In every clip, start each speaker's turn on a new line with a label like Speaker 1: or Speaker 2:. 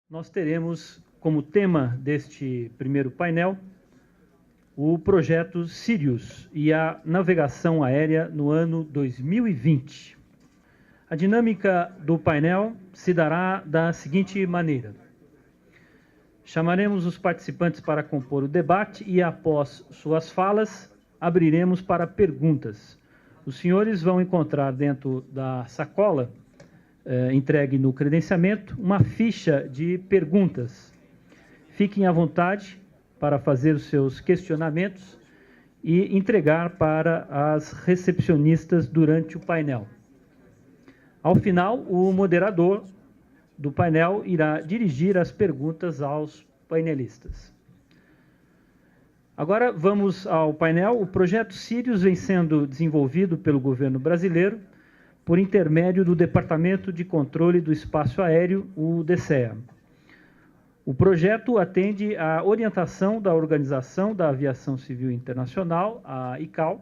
Speaker 1: Nós teremos como tema deste primeiro painel o projeto Sirius e a navegação aérea no ano 2020. A dinâmica do painel se dará da seguinte maneira. Chamaremos os participantes para compor o debate e, após suas falas, abriremos para perguntas. Os senhores vão encontrar dentro da sacola entregue no credenciamento uma ficha de perguntas. Fiquem à vontade para fazer os seus questionamentos e entregar para as recepcionistas durante o painel. Ao final, o moderador do painel irá dirigir as perguntas aos painelistas. Agora vamos ao painel. O projeto Sirius vem sendo desenvolvido pelo governo brasileiro por intermédio do Departamento de Controle do Espaço Aéreo, o DCEA. O projeto atende à orientação da Organização da Aviação Civil Internacional, a ICAO,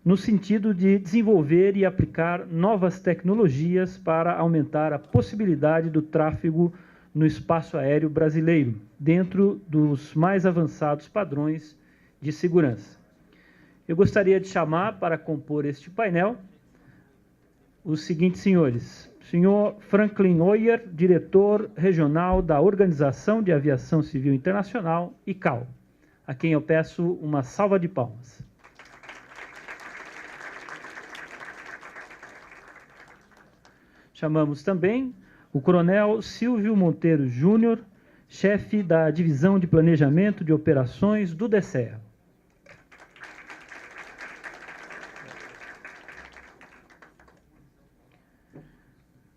Speaker 1: no sentido de desenvolver e aplicar novas tecnologias para aumentar a possibilidade do tráfego no espaço aéreo brasileiro, dentro dos mais avançados padrões de segurança. Eu gostaria de chamar para compor este painel os seguintes senhores. Senhor Franklin Oyer, diretor regional da Organização de Aviação Civil Internacional, ICAO, a quem eu peço uma salva de palmas. Chamamos também o coronel Silvio Monteiro Júnior, chefe da Divisão de Planejamento de Operações do DCEA.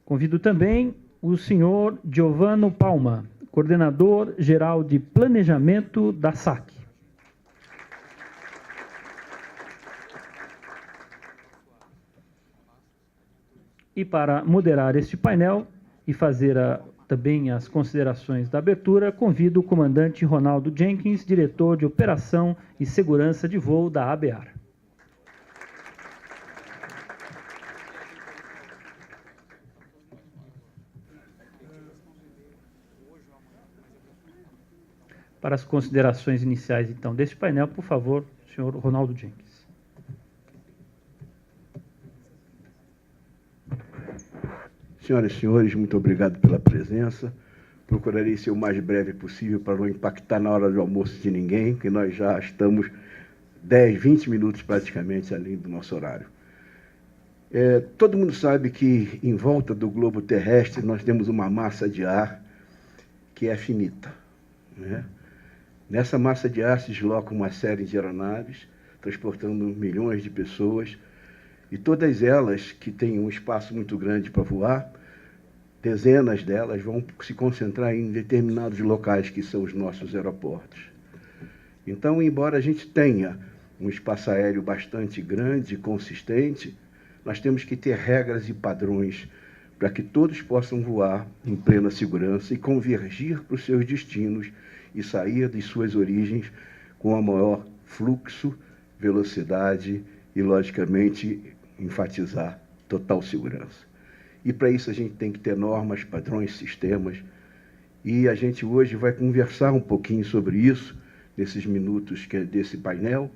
Speaker 1: Convido também o senhor Giovanni Palma, coordenador geral de planejamento da SAC. E para moderar este painel e fazer também as considerações da abertura, convido o comandante Ronaldo Jenkins, diretor de Operação e Segurança de Voo da ABAR. Para as considerações iniciais, então, deste painel, por favor, senhor Ronaldo Jenkins.
Speaker 2: Senhoras e senhores, muito obrigado pela presença. Procurarei ser o mais breve possível para não impactar na hora do almoço de ninguém, que nós já estamos 10, 20 minutos praticamente além do nosso horário. Todo mundo sabe que em volta do globo terrestre nós temos uma massa de ar que é finita, né? Nessa massa de ar se desloca uma série de aeronaves, transportando milhões de pessoas, e todas elas que têm um espaço muito grande para voar, dezenas delas vão se concentrar em determinados locais, que são os nossos aeroportos. Então, embora a gente tenha um espaço aéreo bastante grande e consistente, nós temos que ter regras e padrões para que todos possam voar em plena segurança e convergir para os seus destinos e sair de suas origens com a maior fluxo, velocidade e, logicamente, enfatizar total segurança. E para isso a gente tem que ter normas, padrões, sistemas. E a gente hoje vai conversar um pouquinho sobre isso, nesses minutos desse painel.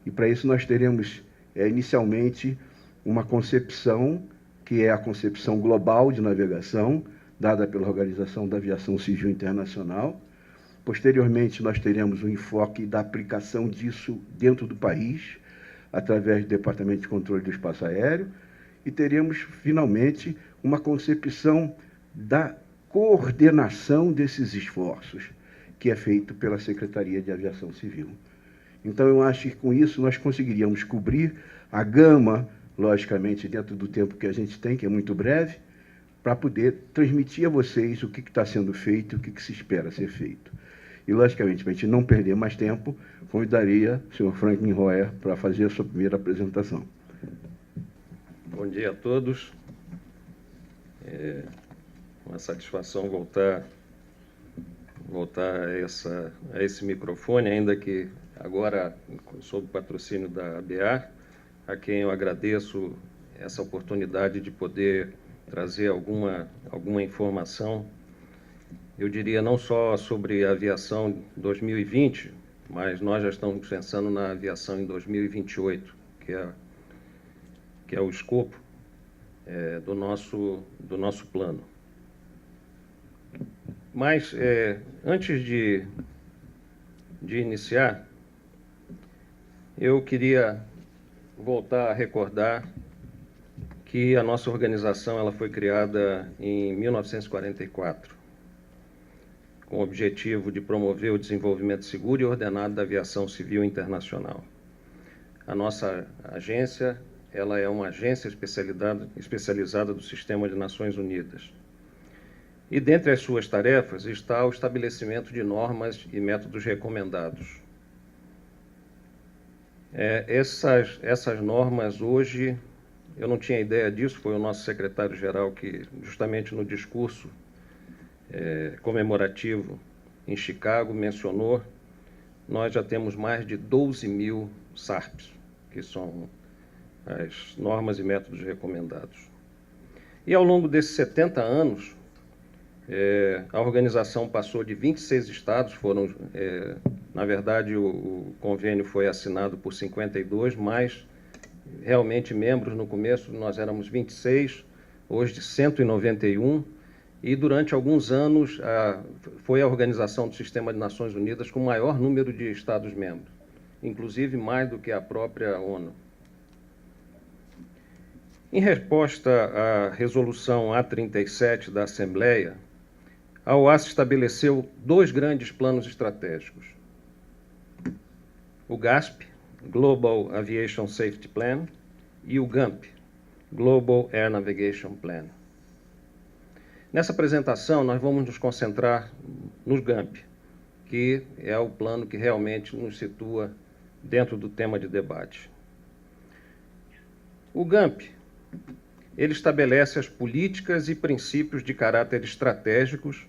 Speaker 2: E para isso nós teremos, inicialmente, uma concepção, que é a concepção global de navegação, dada pela Organização da Aviação Civil Internacional. Posteriormente, nós teremos um enfoque da aplicação disso dentro do país, através do Departamento de Controle do Espaço Aéreo, e teremos, finalmente, uma concepção da coordenação desses esforços, que é feito pela Secretaria de Aviação Civil. Então, eu acho que com isso nós conseguiríamos cobrir a gama, logicamente, dentro do tempo que a gente tem, que é muito breve, para poder transmitir a vocês o que está sendo feito e o que se espera ser feito. E, logicamente, para a gente não perder mais tempo, convidaria o senhor Franklin Oyer para fazer a sua primeira apresentação.
Speaker 3: Bom dia a todos. É uma satisfação voltar a esse microfone, ainda que agora sob o patrocínio da ABAR, a quem eu agradeço essa oportunidade de poder trazer alguma informação eu diria não só sobre a aviação 2020, mas nós já estamos pensando na aviação em 2028, que é o escopo do nosso plano. Mas, antes de iniciar, eu queria voltar a recordar que a nossa organização ela foi criada em 1944, com o objetivo de promover o desenvolvimento seguro e ordenado da aviação civil internacional. A nossa agência ela é uma agência especializada do Sistema de Nações Unidas. E dentre as suas tarefas está o estabelecimento de normas e métodos recomendados. Essas normas hoje, eu não tinha ideia disso, foi o nosso secretário-geral que, justamente no discurso comemorativo em Chicago, mencionou, nós já temos mais de 12.000 SARPs, que são as normas e métodos recomendados. E ao longo desses 70 anos, a organização passou de 26 estados, na verdade o convênio foi assinado por 52, mas realmente membros no começo nós éramos 26, hoje 191, e durante alguns anos foi a organização do Sistema de Nações Unidas com o maior número de estados-membros, inclusive mais do que a própria ONU. Em resposta à resolução A37 da Assembleia, a OASA estabeleceu 2 grandes planos estratégicos. O GASP, Global Aviation Safety Plan, e o GAMP, Global Air Navigation Plan. Nessa apresentação, nós vamos nos concentrar no GAMP, que é o plano que realmente nos situa dentro do tema de debate. O GAMP, ele estabelece as políticas e princípios de caráter estratégicos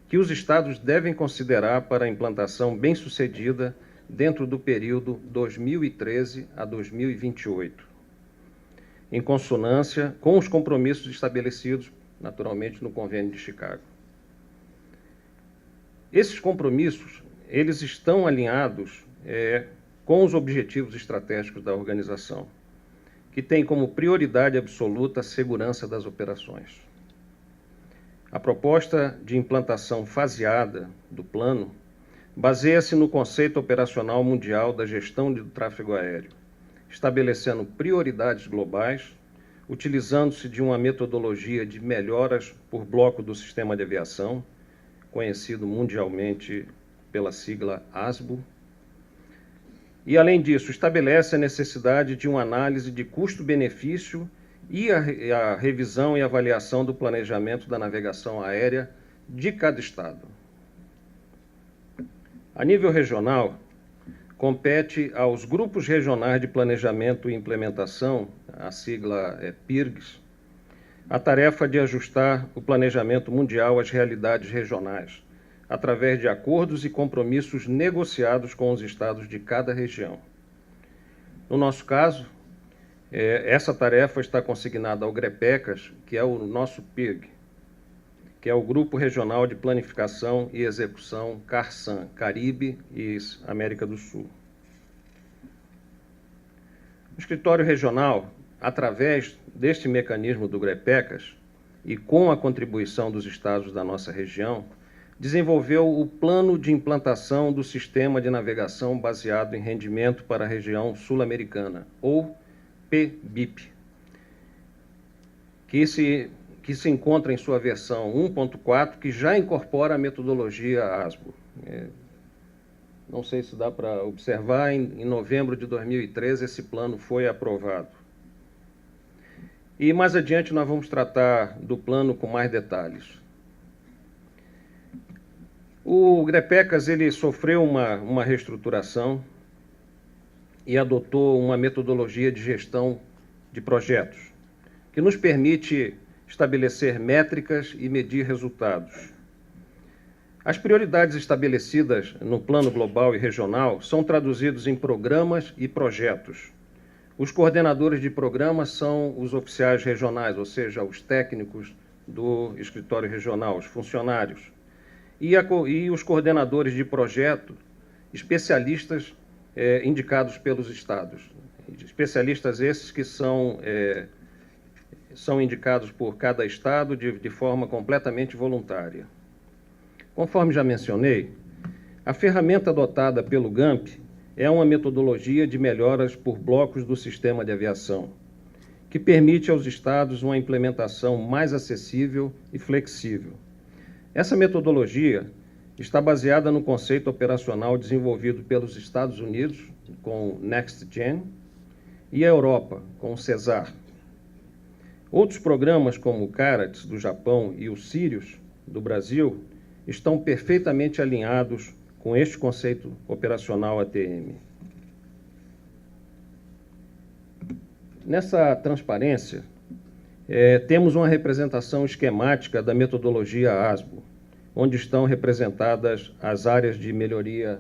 Speaker 3: que os estados devem considerar para a implantação bem-sucedida dentro do período 2013 a 2028, em consonância com os compromissos estabelecidos, naturalmente, no Convênio de Chicago. Esses compromissos, eles estão alinhados com os objetivos estratégicos da organização, que tem como prioridade absoluta a segurança das operações. A proposta de implantação faseada do plano baseia-se no conceito operacional mundial da gestão do tráfego aéreo, estabelecendo prioridades globais, utilizando-se de uma metodologia de melhoras por bloco do sistema de aviação, conhecido mundialmente pela sigla ASBO, e, além disso, estabelece a necessidade de uma análise de custo-benefício e a revisão e avaliação do planejamento da navegação aérea de cada estado. A nível regional, compete aos grupos regionais de planejamento e implementação, a sigla é PIRGs, a tarefa de ajustar o planejamento mundial às realidades regionais, através de acordos e compromissos negociados com os estados de cada região. No nosso caso, essa tarefa está consignada ao GREPECAS, que é o nosso PIRG, que é o Grupo Regional de Planificação e Execução CARSAN, Caribe e América do Sul. O escritório regional, através deste mecanismo do GREPECAS e com a contribuição dos estados da nossa região, desenvolveu o Plano de Implantação do Sistema de Navegação Baseado em Rendimento para a Região Sul-Americana, ou PBIP, que se encontra em sua versão 1.4, que já incorpora a metodologia ASBO. Não sei se dá para observar, em novembro de 2013 esse plano foi aprovado. E mais adiante nós vamos tratar do plano com mais detalhes. O GREPECAS ele sofreu uma reestruturação e adotou uma metodologia de gestão de projetos, que nos permite estabelecer métricas e medir resultados. As prioridades estabelecidas no plano global e regional são traduzidas em programas e projetos. Os coordenadores de programas são os oficiais regionais, ou seja, os técnicos do escritório regional, os funcionários. e os coordenadores de projeto, especialistas indicados pelos estados. Especialistas esses que são indicados por cada estado de forma completamente voluntária. Conforme já mencionei, a ferramenta adotada pelo GAMP é uma metodologia de melhoras por blocos do sistema de aviação, que permite aos estados uma implementação mais acessível e flexível. Essa metodologia está baseada no conceito operacional desenvolvido pelos Estados Unidos, com o NextGen, e a Europa, com o CESAR. Outros programas, como o CARATS, do Japão, e o Sirius, do Brasil, estão perfeitamente alinhados com este conceito operacional ATM. Nessa transparência, temos uma representação esquemática da metodologia ASBO, onde estão representadas as áreas de melhoria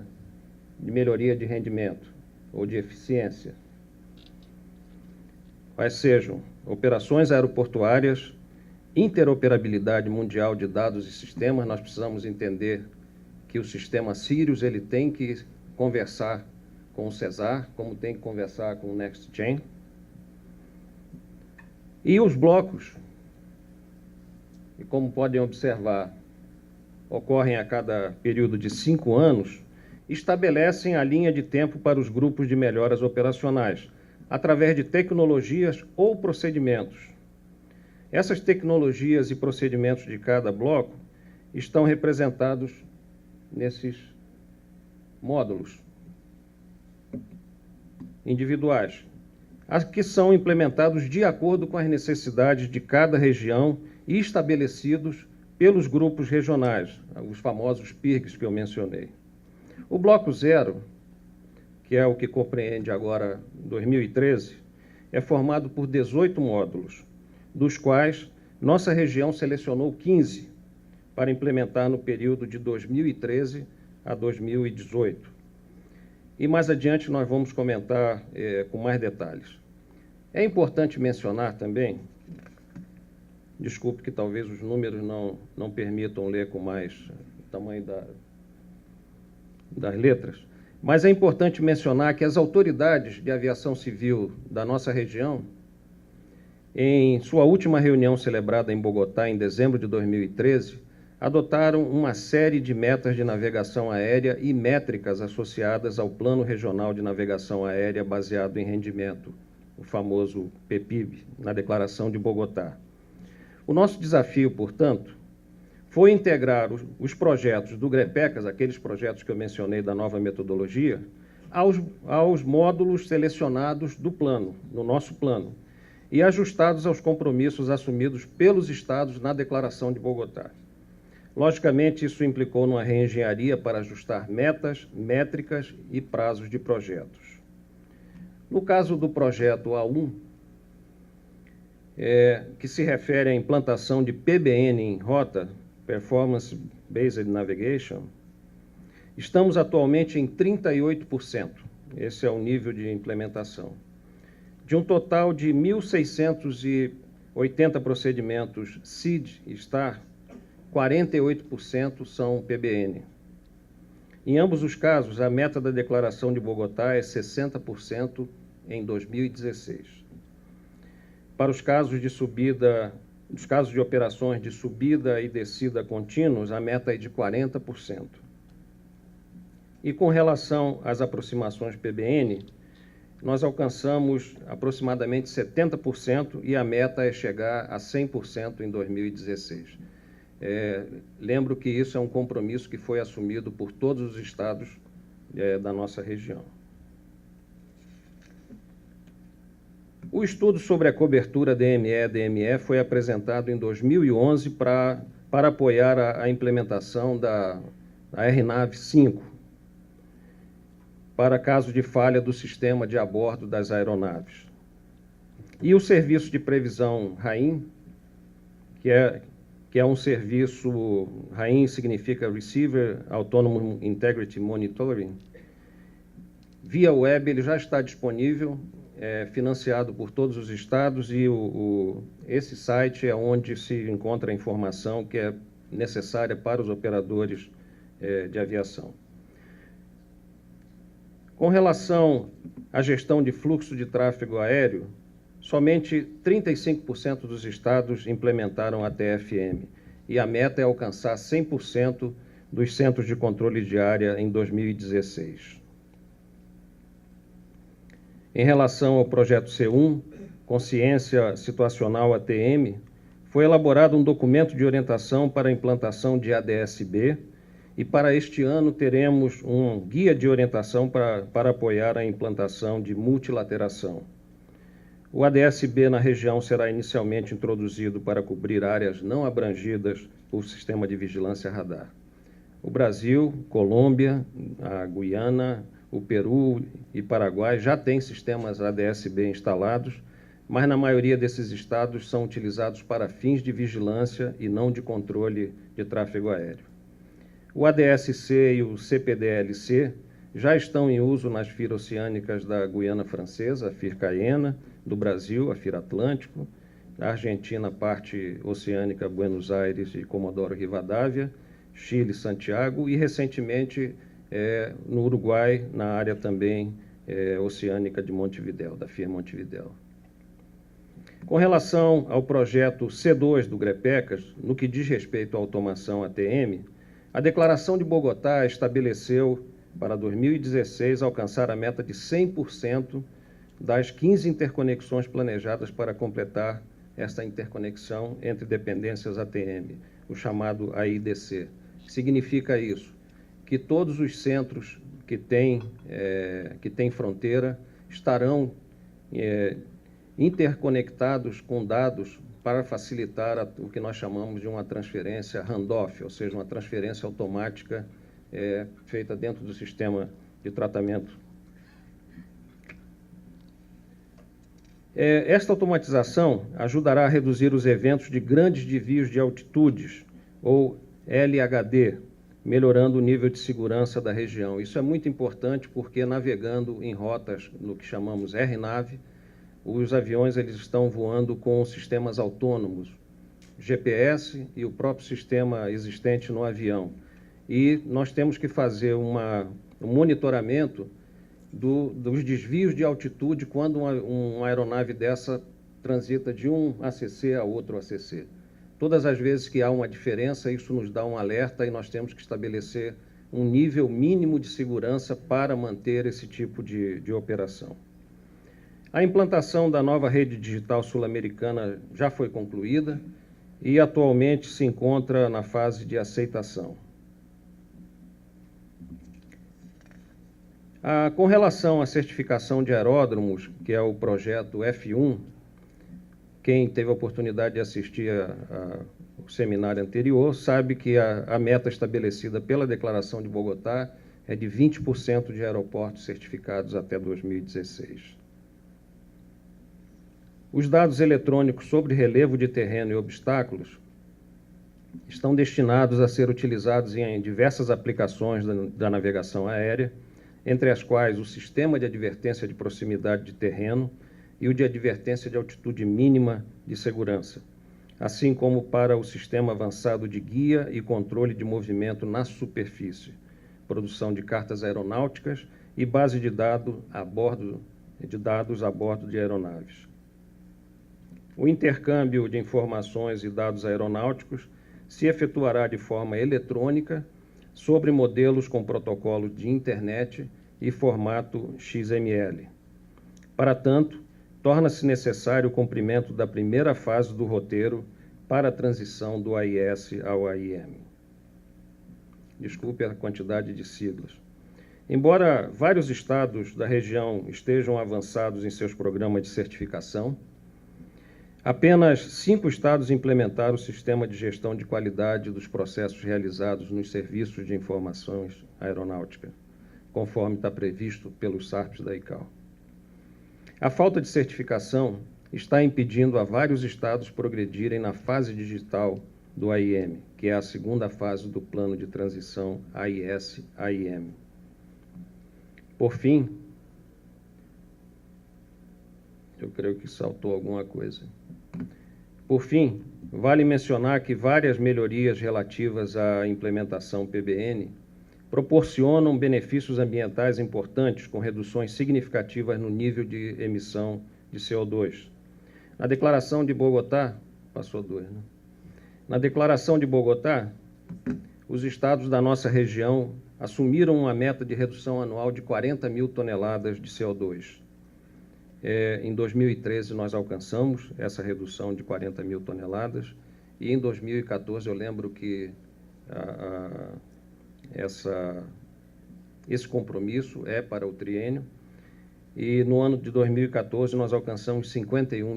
Speaker 3: de rendimento ou de eficiência, quais sejam operações aeroportuárias, interoperabilidade mundial de dados e sistemas. Nós precisamos entender que o sistema Sirius ele tem que conversar com o CESAR, como tem que conversar com o NextGen. E os blocos, e como podem observar, ocorrem a cada período de 5 anos, estabelecem a linha de tempo para os grupos de melhoras operacionais, através de tecnologias ou procedimentos. Essas tecnologias e procedimentos de cada bloco estão representados nesses módulos individuais, que são implementados de acordo com as necessidades de cada região e estabelecidos pelos grupos regionais, os famosos PIRGs que eu mencionei. O bloco 0, que é o que compreende agora 2013, é formado por 18 módulos, dos quais nossa região selecionou 15 para implementar no período de 2013 a 2018. E mais adiante nós vamos comentar com mais detalhes. É importante mencionar também, desculpe que talvez os números não permitam ler com mais tamanho das letras, mas é importante mencionar que as autoridades de aviação civil da nossa região, em sua última reunião celebrada em Bogotá em dezembro de 2013, adotaram uma série de metas de navegação aérea e métricas associadas ao Plano Regional de Navegação Aérea baseado em rendimento, o famoso PPIB, na Declaração de Bogotá. O nosso desafio, portanto, foi integrar os projetos do GREPECAS, aqueles projetos que eu mencionei da nova metodologia, aos módulos selecionados do plano, no nosso plano, e ajustados aos compromissos assumidos pelos estados na Declaração de Bogotá. Logicamente, isso implicou numa reengenharia para ajustar metas, métricas e prazos de projetos. No caso do projeto A1, que se refere à implantação de PBN em rota, Performance Based Navigation, estamos atualmente em 38%. Esse é o nível de implementação. De um total de 1.680 procedimentos SID e STAR, 48% são PBN. Em ambos os casos, a meta da Declaração de Bogotá é 60% em 2016. Para os casos de operações de subida e descida contínuos, a meta é de 40%. E com relação às aproximações PBN, nós alcançamos aproximadamente 70% e a meta é chegar a 100% em 2016. Lembro que isso é um compromisso que foi assumido por todos os estados da nossa região. O estudo sobre a cobertura DME foi apresentado em 2011 para apoiar a implementação da RNAV 5, para caso de falha do sistema de a bordo das aeronaves. E o serviço de previsão RAIN, que é um serviço, RAIN significa Receiver Autonomous Integrity Monitoring, via web ele já está disponível, financiado por todos os estados, e esse site é onde se encontra a informação que é necessária para os operadores de aviação. Com relação à gestão de fluxo de tráfego aéreo, somente 35% dos estados implementaram a TFM, e a meta é alcançar 100% dos centros de controle de área em 2016. Em relação ao projeto C1, Consciência Situacional ATM, foi elaborado um documento de orientação para a implantação de ADS-B, e para este ano teremos um guia de orientação para apoiar a implantação de multilateração. O ADS-B na região será inicialmente introduzido para cobrir áreas não abrangidas por sistema de vigilância radar. O Brasil, Colômbia, a Guiana, o Peru e Paraguai já têm sistemas ADS-B instalados, mas na maioria desses estados são utilizados para fins de vigilância e não de controle de tráfego aéreo. O ADS-C e o CPDL-C já estão em uso nas FIR oceânicas da Guiana Francesa, a FIR Cayena, do Brasil, a FIR Atlântico, da Argentina, parte oceânica Buenos Aires e Comodoro Rivadavia, Chile, Santiago, e recentemente no Uruguai, na área também oceânica de Montevidéu, da FIR Montevidéu. Com relação ao projeto C2 do GREPECAS, no que diz respeito à automação ATM, a Declaração de Bogotá estabeleceu para 2016 alcançar a meta de 100% das 15 interconexões planejadas para completar esta interconexão entre dependências ATM, o chamado AIDC. Significa isso, que todos os centros que têm fronteira estarão interconectados com dados para facilitar o que nós chamamos de uma transferência handoff, ou seja, uma transferência automática feita dentro do sistema de tratamento. Esta automatização ajudará a reduzir os eventos de grandes desvios de altitudes, ou LHD, melhorando o nível de segurança da região. Isso é muito importante porque, navegando em rotas no que chamamos RNAV, os aviões eles estão voando com sistemas autônomos, GPS e o próprio sistema existente no avião. E nós temos que fazer um monitoramento dos desvios de altitude quando uma aeronave dessa transita de um ACC a outro ACC. Todas as vezes que há uma diferença, isso nos dá um alerta e nós temos que estabelecer um nível mínimo de segurança para manter esse tipo de operação. A implantação da nova rede digital sul-americana já foi concluída e atualmente se encontra na fase de aceitação. Com relação à certificação de aeródromos, que é o projeto F1, quem teve a oportunidade de assistir ao seminário anterior sabe que a meta estabelecida pela Declaração de Bogotá é de 20% de aeroportos certificados até 2016. Os dados eletrônicos sobre relevo de terreno e obstáculos estão destinados a ser utilizados em diversas aplicações da navegação aérea, entre as quais o Sistema de Advertência de Proximidade de Terreno e o de Advertência de Altitude Mínima de Segurança, assim como para o Sistema Avançado de Guia e Controle de Movimento na Superfície, produção de cartas aeronáuticas e base de dados a bordo de aeronaves. O intercâmbio de informações e dados aeronáuticos se efetuará de forma eletrônica sobre modelos com protocolo de internet e formato XML. Para tanto, torna-se necessário o cumprimento da primeira fase do roteiro para a transição do AIS ao AIM. Desculpe a quantidade de siglas. Embora vários estados da região estejam avançados em seus programas de certificação, apenas 5 estados implementaram o sistema de gestão de qualidade dos processos realizados nos serviços de informações aeronáuticas, conforme está previsto pelos SARPs da ICAO. A falta de certificação está impedindo a vários estados progredirem na fase digital do AIM, que é a segunda fase do plano de transição AIS-AIM. Por fim, eu creio que saltou alguma coisa. Por fim, vale mencionar que várias melhorias relativas à implementação PBN proporcionam benefícios ambientais importantes, com reduções significativas no nível de emissão de CO2. Na Declaração de Bogotá, passou 2, né? Na Declaração de Bogotá, os estados da nossa região assumiram uma meta de redução anual de 40 mil toneladas de CO2. Em 2013, nós alcançamos essa redução de 40 mil toneladas, e em 2014, eu lembro que esse compromisso é para o triênio, e no ano de 2014, nós alcançamos 51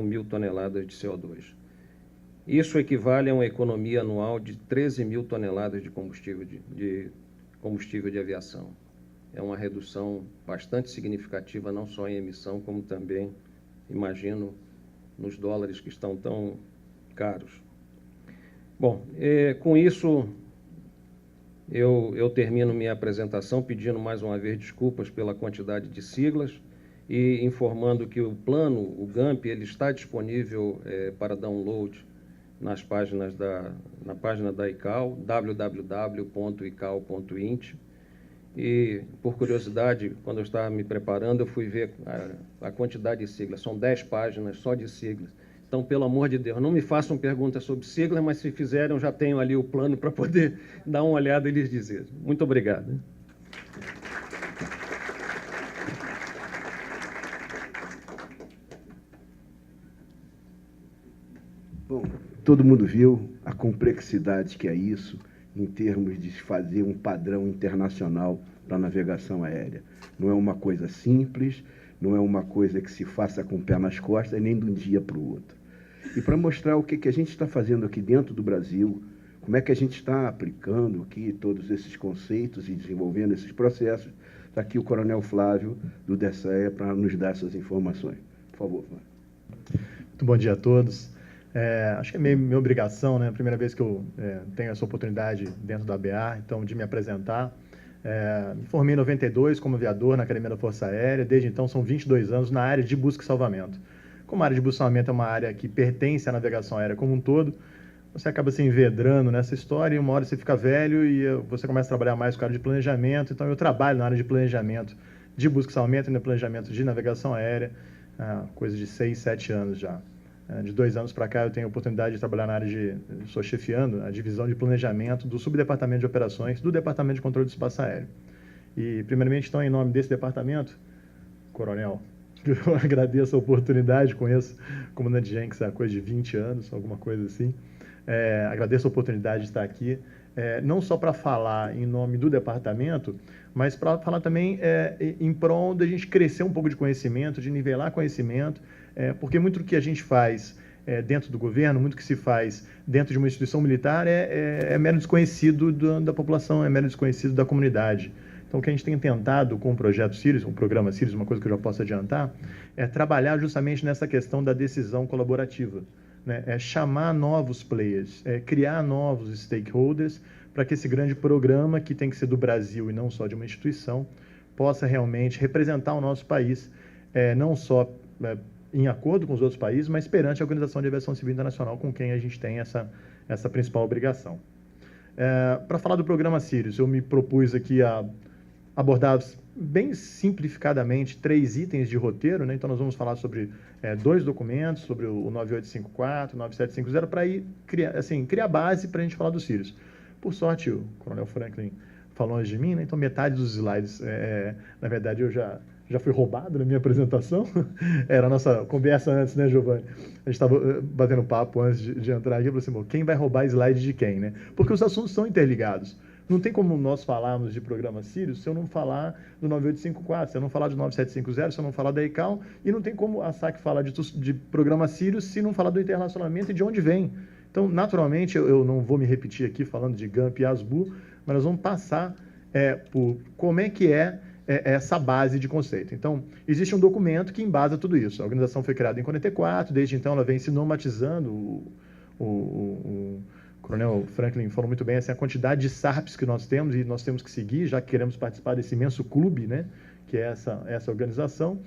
Speaker 3: mil toneladas de CO2. Isso equivale a uma economia anual de 13 mil toneladas de combustível de aviação. É uma redução bastante significativa, não só em emissão, como também, imagino, nos dólares que estão tão caros. Bom, com isso, eu termino minha apresentação pedindo mais uma vez desculpas pela quantidade de siglas e informando que o plano, o GAMP, ele está disponível para download na página da ICAO, www.icao.int. E, por curiosidade, quando eu estava me preparando, eu fui ver a quantidade de siglas. São 10 páginas só de siglas. Então, pelo amor de Deus, não me façam perguntas sobre siglas, mas se fizerem, eu já tenho ali o plano para poder dar uma olhada e lhes dizer. Muito obrigado.
Speaker 2: Bom, todo mundo viu a complexidade que é isso em termos de fazer um padrão internacional para navegação aérea. Não é uma coisa simples, não é uma coisa que se faça com o pé nas costas, nem de um dia para o outro. E para mostrar o que a gente está fazendo aqui dentro do Brasil, como é que a gente está aplicando aqui todos esses conceitos e desenvolvendo esses processos, está aqui o Coronel Flávio, do DSEA, para nos dar essas informações. Por favor, Flávio.
Speaker 4: Muito bom dia a todos. Acho que é minha obrigação, né? A primeira vez que eu tenho essa oportunidade dentro da ABA, então, de me apresentar. Me formei em 92 como aviador na Academia da Força Aérea. Desde então, são 22 anos na área de busca e salvamento. Como a área de busca e salvamento é uma área que pertence à navegação aérea como um todo, você acaba se envedrando nessa história e uma hora você fica velho e você começa a trabalhar mais com a área de planejamento. Então, eu trabalho na área de planejamento de busca e salvamento e no planejamento de navegação aérea, coisa de 6, 7 anos já. De 2 anos para cá, eu tenho a oportunidade de trabalhar na área estou chefiando a divisão de planejamento do subdepartamento de operações do Departamento de Controle do Espaço Aéreo. E, primeiramente, então, em nome desse departamento, Coronel, eu agradeço a oportunidade, conheço o comandante Jenks há coisa de 20 anos, alguma coisa assim. Agradeço a oportunidade de estar aqui, não só para falar em nome do departamento, mas para falar também em prol da gente crescer um pouco de conhecimento, de nivelar conhecimento, porque muito do que a gente faz dentro do governo, muito do que se faz dentro de uma instituição militar é mero desconhecido da população, é mero desconhecido da comunidade. Então, o que a gente tem tentado com o projeto Sirius, um programa Sirius, uma coisa que eu já posso adiantar, é trabalhar justamente nessa questão da decisão colaborativa, né? É chamar novos players, criar novos stakeholders para que esse grande programa, que tem que ser do Brasil e não só de uma instituição, possa realmente representar o nosso país, não só em acordo com os outros países, mas perante a Organização de Aviação Civil Internacional, com quem a gente tem essa principal obrigação. Para falar do programa Sirius, eu me propus aqui a abordar bem simplificadamente 3 itens de roteiro, né? Então nós vamos falar sobre 2 documentos, sobre o 9854, o 9750, para criar base para a gente falar do Sirius. Por sorte, o Coronel Franklin falou antes de mim, né? Então metade dos slides, na verdade, eu já fui roubado na minha apresentação. Era a nossa conversa antes, né, Giovanni? A gente estava batendo papo antes de entrar aqui, eu falei assim, quem vai roubar slide de quem, né? Porque os assuntos são interligados. Não tem como nós falarmos de programa Sirius se eu não falar do 9854, se eu não falar do 9750, se eu não falar da ICAO, e não tem como a SAC falar de programa Sirius se não falar do internacionamento e de onde vem. Então, naturalmente, eu não vou me repetir aqui falando de GAMP e ASBU, mas nós vamos passar por como é que essa base de conceito. Então, existe um documento que embasa tudo isso. A organização foi criada em 44, desde então ela vem se normatizando. O Coronel Franklin falou muito bem assim, a quantidade de SARPs que nós temos e nós temos que seguir, já que queremos participar desse imenso clube, né, que é essa organização.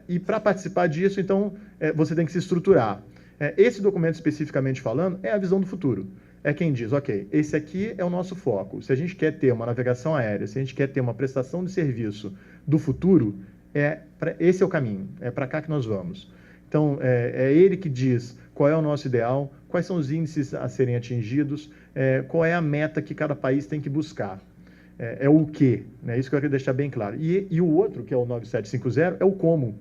Speaker 4: E para participar disso, então, você tem que se estruturar. Esse documento, especificamente falando, é a visão do futuro. É quem diz, ok, esse aqui é o nosso foco. Se a gente quer ter uma navegação aérea, se a gente quer ter uma prestação de serviço do futuro, esse é o caminho, é para cá que nós vamos. Então, é ele que diz qual é o nosso ideal, quais são os índices a serem atingidos, qual é a meta que cada país tem que buscar. É o quê, né? Isso que eu quero deixar bem claro. E o outro, que é o 9750, é o como.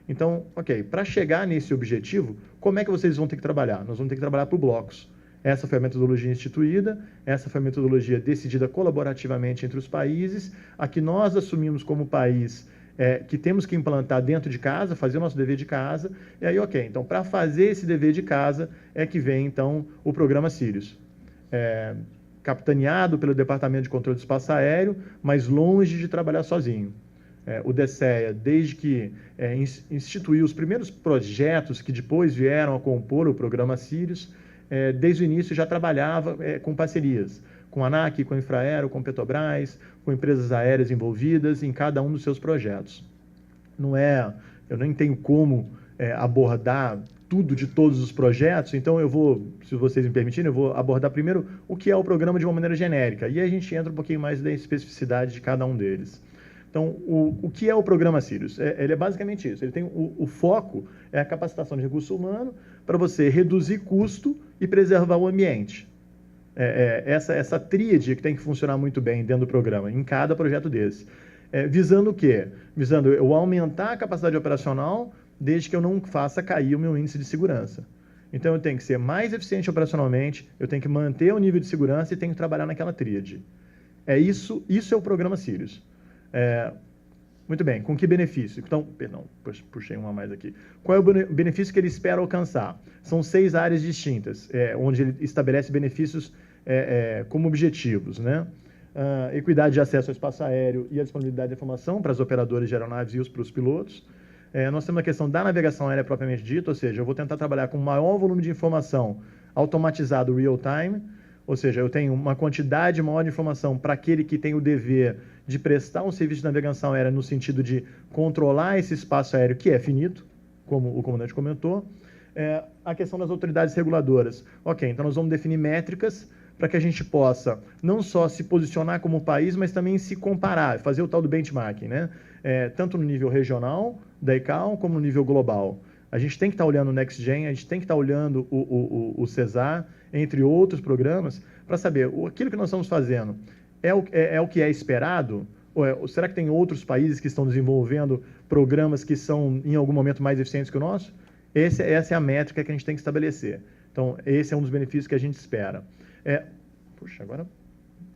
Speaker 4: Então, ok, para chegar nesse objetivo, como é que vocês vão ter que trabalhar? Nós vamos ter que trabalhar por blocos. Essa foi a metodologia instituída, essa foi a metodologia decidida colaborativamente entre os países, a que nós assumimos como país que temos que implantar dentro de casa, fazer o nosso dever de casa, e aí, ok, então, para fazer esse dever de casa é que vem, então, o programa Sirius. Capitaneado pelo Departamento de Controle do Espaço Aéreo, mas longe de trabalhar sozinho. O DCEA, desde que instituiu os primeiros projetos que depois vieram a compor o programa Sirius, desde o início já trabalhava com parcerias, com a ANAC, com a Infraero, com a Petrobras, com empresas aéreas envolvidas em cada um dos seus projetos. Eu nem tenho como abordar tudo de todos os projetos, então eu vou, se vocês me permitirem, eu vou abordar primeiro o que é o programa de uma maneira genérica, e aí a gente entra um pouquinho mais da especificidade de cada um deles. Então, o que é o programa Sirius? Ele é basicamente isso. Ele tem o foco é a capacitação de recurso humano para você reduzir custo e preservar o ambiente. Essa tríade que tem que funcionar muito bem dentro do programa, em cada projeto desse. Visando o quê? Visando eu aumentar a capacidade operacional desde que eu não faça cair o meu índice de segurança. Então, eu tenho que ser mais eficiente operacionalmente, eu tenho que manter o nível de segurança e tenho que trabalhar naquela tríade. Isso é o programa Sirius. Muito bem, com que benefício? Então, perdão, puxei uma a mais aqui. Qual é o benefício que ele espera alcançar? São 6 áreas distintas, onde ele estabelece benefícios como objetivos, né? Equidade de acesso ao espaço aéreo e a disponibilidade de informação para as operadoras de aeronaves e para os pilotos. Nós temos a questão da navegação aérea propriamente dita, ou seja, eu vou tentar trabalhar com maior volume de informação automatizado real-time, ou seja, eu tenho uma quantidade maior de informação para aquele que tem o dever de prestar um serviço de navegação aérea no sentido de controlar esse espaço aéreo que é finito, como o comandante comentou. A questão das autoridades reguladoras. Ok, então nós vamos definir métricas para que a gente possa não só se posicionar como país, mas também se comparar, fazer o tal do benchmarking, né? Tanto no nível regional da ICAO, como no nível global. A gente tem que estar olhando o NextGen, a gente tem que estar olhando o CESAR, entre outros programas, para saber aquilo que nós estamos fazendo é o que é esperado? Ou será que tem outros países que estão desenvolvendo programas que são, em algum momento, mais eficientes que o nosso? Essa é a métrica que a gente tem que estabelecer. Então, esse é um dos benefícios que a gente espera. Puxa, agora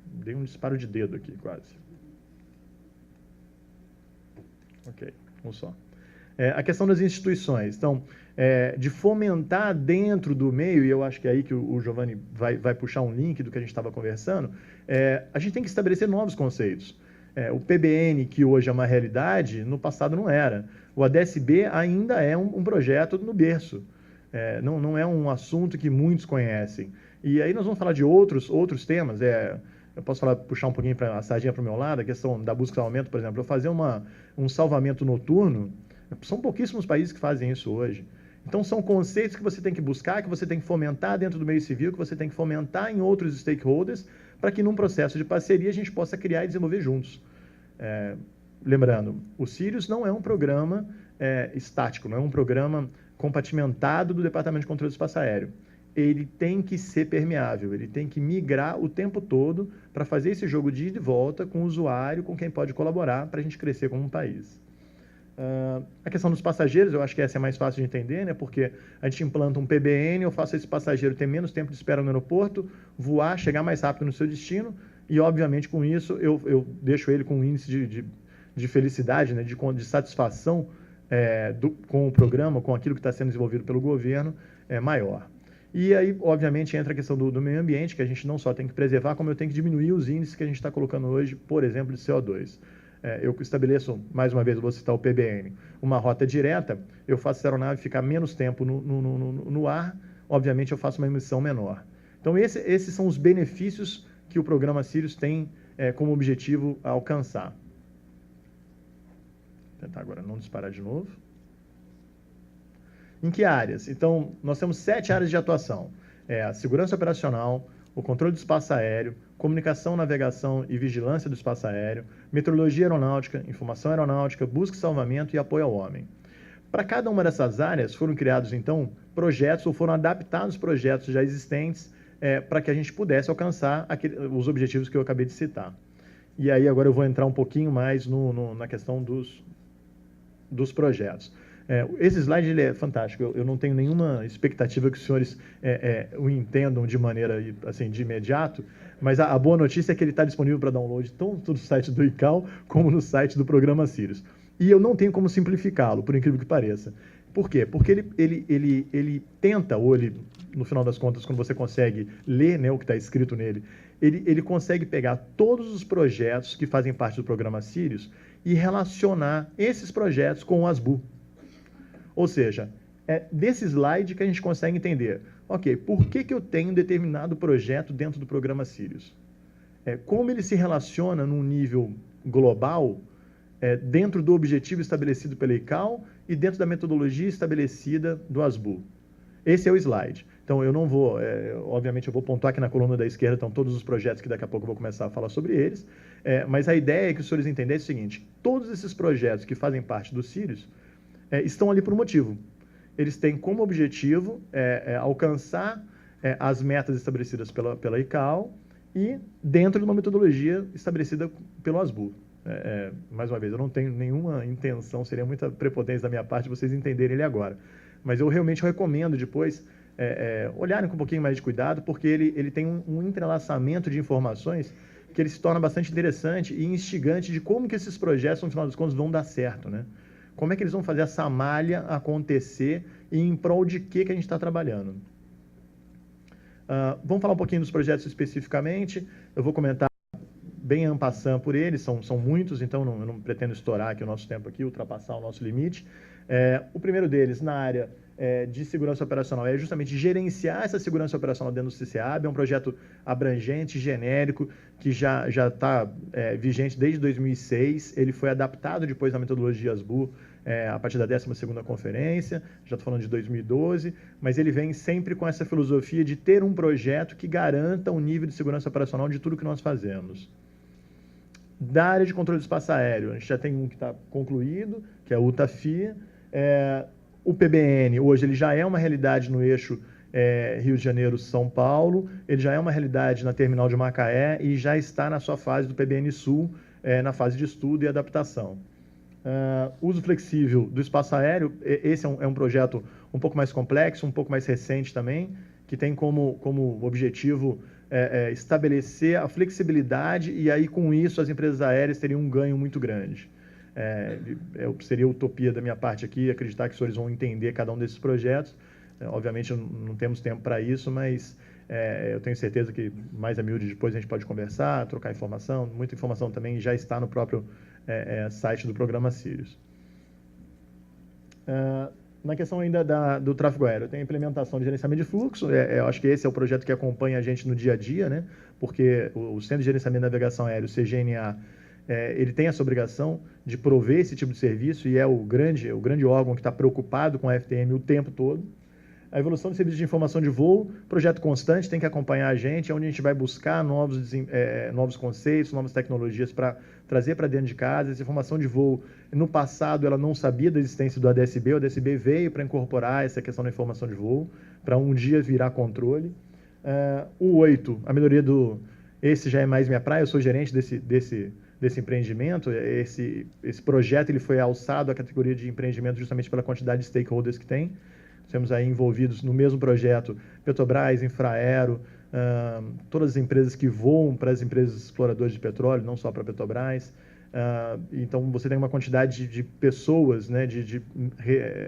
Speaker 4: dei um disparo de dedo aqui, quase. Ok, um só. A questão das instituições. Então, de fomentar dentro do meio, e eu acho que é aí que o Giovanni vai puxar um link do que a gente estava conversando, a gente tem que estabelecer novos conceitos. O PBN, que hoje é uma realidade, no passado não era. O ADS-B ainda é um projeto no berço. Não é um assunto que muitos conhecem. E aí nós vamos falar de outros temas. Eu posso puxar um pouquinho a sardinha para o meu lado, a questão da busca de salvamento, por exemplo. Eu fazer um salvamento noturno, são pouquíssimos países que fazem isso hoje. Então, são conceitos que você tem que buscar, que você tem que fomentar dentro do meio civil, que você tem que fomentar em outros stakeholders, para que num processo de parceria a gente possa criar e desenvolver juntos. Lembrando, o Sirius não é um programa estático, não é um programa compartimentado do Departamento de Controle do Espaço Aéreo. Ele tem que ser permeável, ele tem que migrar o tempo todo para fazer esse jogo de ida e volta com o usuário, com quem pode colaborar, para a gente crescer como um país. A questão dos passageiros, eu acho que essa é mais fácil de entender, né? Porque a gente implanta um PBN, eu faço esse passageiro ter menos tempo de espera no aeroporto, voar, chegar mais rápido no seu destino, e, obviamente, com isso, eu deixo ele com um índice de felicidade, né? de satisfação com o programa, com aquilo que está sendo desenvolvido pelo governo, maior. E aí, obviamente, entra a questão do meio ambiente, que a gente não só tem que preservar, como eu tenho que diminuir os índices que a gente está colocando hoje, por exemplo, de CO2. Eu estabeleço, mais uma vez, eu vou citar o PBN, uma rota direta, eu faço essa aeronave ficar menos tempo no ar, obviamente eu faço uma emissão menor. Então, esses são os benefícios que o programa Sirius tem como objetivo alcançar. tentar agora não disparar de novo. Em que áreas? Então, nós temos 7 áreas de atuação. A segurança operacional, o controle do espaço aéreo, comunicação, navegação e vigilância do espaço aéreo, meteorologia aeronáutica, informação aeronáutica, busca e salvamento e apoio ao homem. Para cada uma dessas áreas foram criados, então, projetos ou foram adaptados projetos já existentes para que a gente pudesse alcançar os objetivos que eu acabei de citar. E aí agora eu vou entrar um pouquinho mais na questão dos projetos. Esse slide ele é fantástico, eu não tenho nenhuma expectativa que os senhores o entendam de maneira assim, de imediato, mas a boa notícia é que ele está disponível para download tanto no site do ICAO como no site do Programa Sirius. E eu não tenho como simplificá-lo, por incrível que pareça. Por quê? Porque ele tenta, ou ele, no final das contas, quando você consegue ler, né, o que está escrito nele, ele consegue pegar todos os projetos que fazem parte do Programa Sirius e relacionar esses projetos com o ASBU. Ou seja, é desse slide que a gente consegue entender, ok, por que eu tenho um determinado projeto dentro do Programa Sirius? Como ele se relaciona num nível global, dentro do objetivo estabelecido pela ICAO e dentro da metodologia estabelecida do ASBU. Esse é o slide. Então, eu não vou, obviamente, eu vou pontuar aqui na coluna da esquerda, estão todos os projetos que daqui a pouco eu vou começar a falar sobre eles, mas a ideia é que os senhores entendam o seguinte, todos esses projetos que fazem parte do Sirius estão ali por um motivo. Eles têm como objetivo alcançar as metas estabelecidas pela ICAO e dentro de uma metodologia estabelecida pelo ASBU. Mais uma vez, eu não tenho nenhuma intenção, seria muita prepotência da minha parte vocês entenderem ele agora. Mas eu realmente recomendo depois olharem com um pouquinho mais de cuidado, porque ele tem um entrelaçamento de informações que ele se torna bastante interessante e instigante de como que esses projetos, no final das contas, vão dar certo, né? Como é que eles vão fazer essa malha acontecer e em prol de que a gente está trabalhando. Vamos falar um pouquinho dos projetos especificamente. Eu vou comentar bem en passant por eles, são muitos, então eu não pretendo estourar aqui o nosso tempo aqui, ultrapassar o nosso limite. O primeiro deles, na área de segurança operacional, é justamente gerenciar essa segurança operacional dentro do CCAB, é um projeto abrangente, genérico, que já está vigente desde 2006, ele foi adaptado depois na metodologia ASBU, a partir da 12ª conferência, já estou falando de 2012, mas ele vem sempre com essa filosofia de ter um projeto que garanta um nível de segurança operacional de tudo que nós fazemos. Da área de controle do espaço aéreo, a gente já tem um que está concluído, que é o UTAFI. O PBN, hoje, ele já é uma realidade no eixo Rio de Janeiro-São Paulo, ele já é uma realidade na terminal de Macaé e já está na sua fase do PBN Sul, na fase de estudo e adaptação. Uso flexível do espaço aéreo, esse é um projeto um pouco mais complexo, um pouco mais recente também, que tem como objetivo estabelecer a flexibilidade e aí com isso as empresas aéreas teriam um ganho muito grande. Seria utopia da minha parte aqui acreditar que os senhores vão entender cada um desses projetos. Obviamente não temos tempo para isso, mas eu tenho certeza que mais a miúde depois a gente pode conversar, trocar informação. Muita informação também já está no próprio site do Programa Sirius. Na questão ainda do tráfego aéreo, tem a implementação de gerenciamento de fluxo, eu acho que esse é o projeto que acompanha a gente no dia a dia, né? Porque o Centro de Gerenciamento de Navegação Aérea, o CGNA, ele tem essa obrigação de prover esse tipo de serviço e é o grande órgão que está preocupado com a FTM o tempo todo. A evolução do serviço de informação de voo, projeto constante, tem que acompanhar a gente, é onde a gente vai buscar novos conceitos, novas tecnologias para trazer para dentro de casa. Essa informação de voo, no passado, ela não sabia da existência do ADSB, o ADSB veio para incorporar essa questão da informação de voo, para um dia virar controle. O 8, a melhoria esse já é mais minha praia, eu sou gerente desse empreendimento, esse projeto ele foi alçado à categoria de empreendimento justamente pela quantidade de stakeholders que tem. Temos aí envolvidos no mesmo projeto Petrobras, Infraero, todas as empresas que voam para as empresas exploradoras de petróleo, não só para a Petrobras. Então, você tem uma quantidade de pessoas, né, de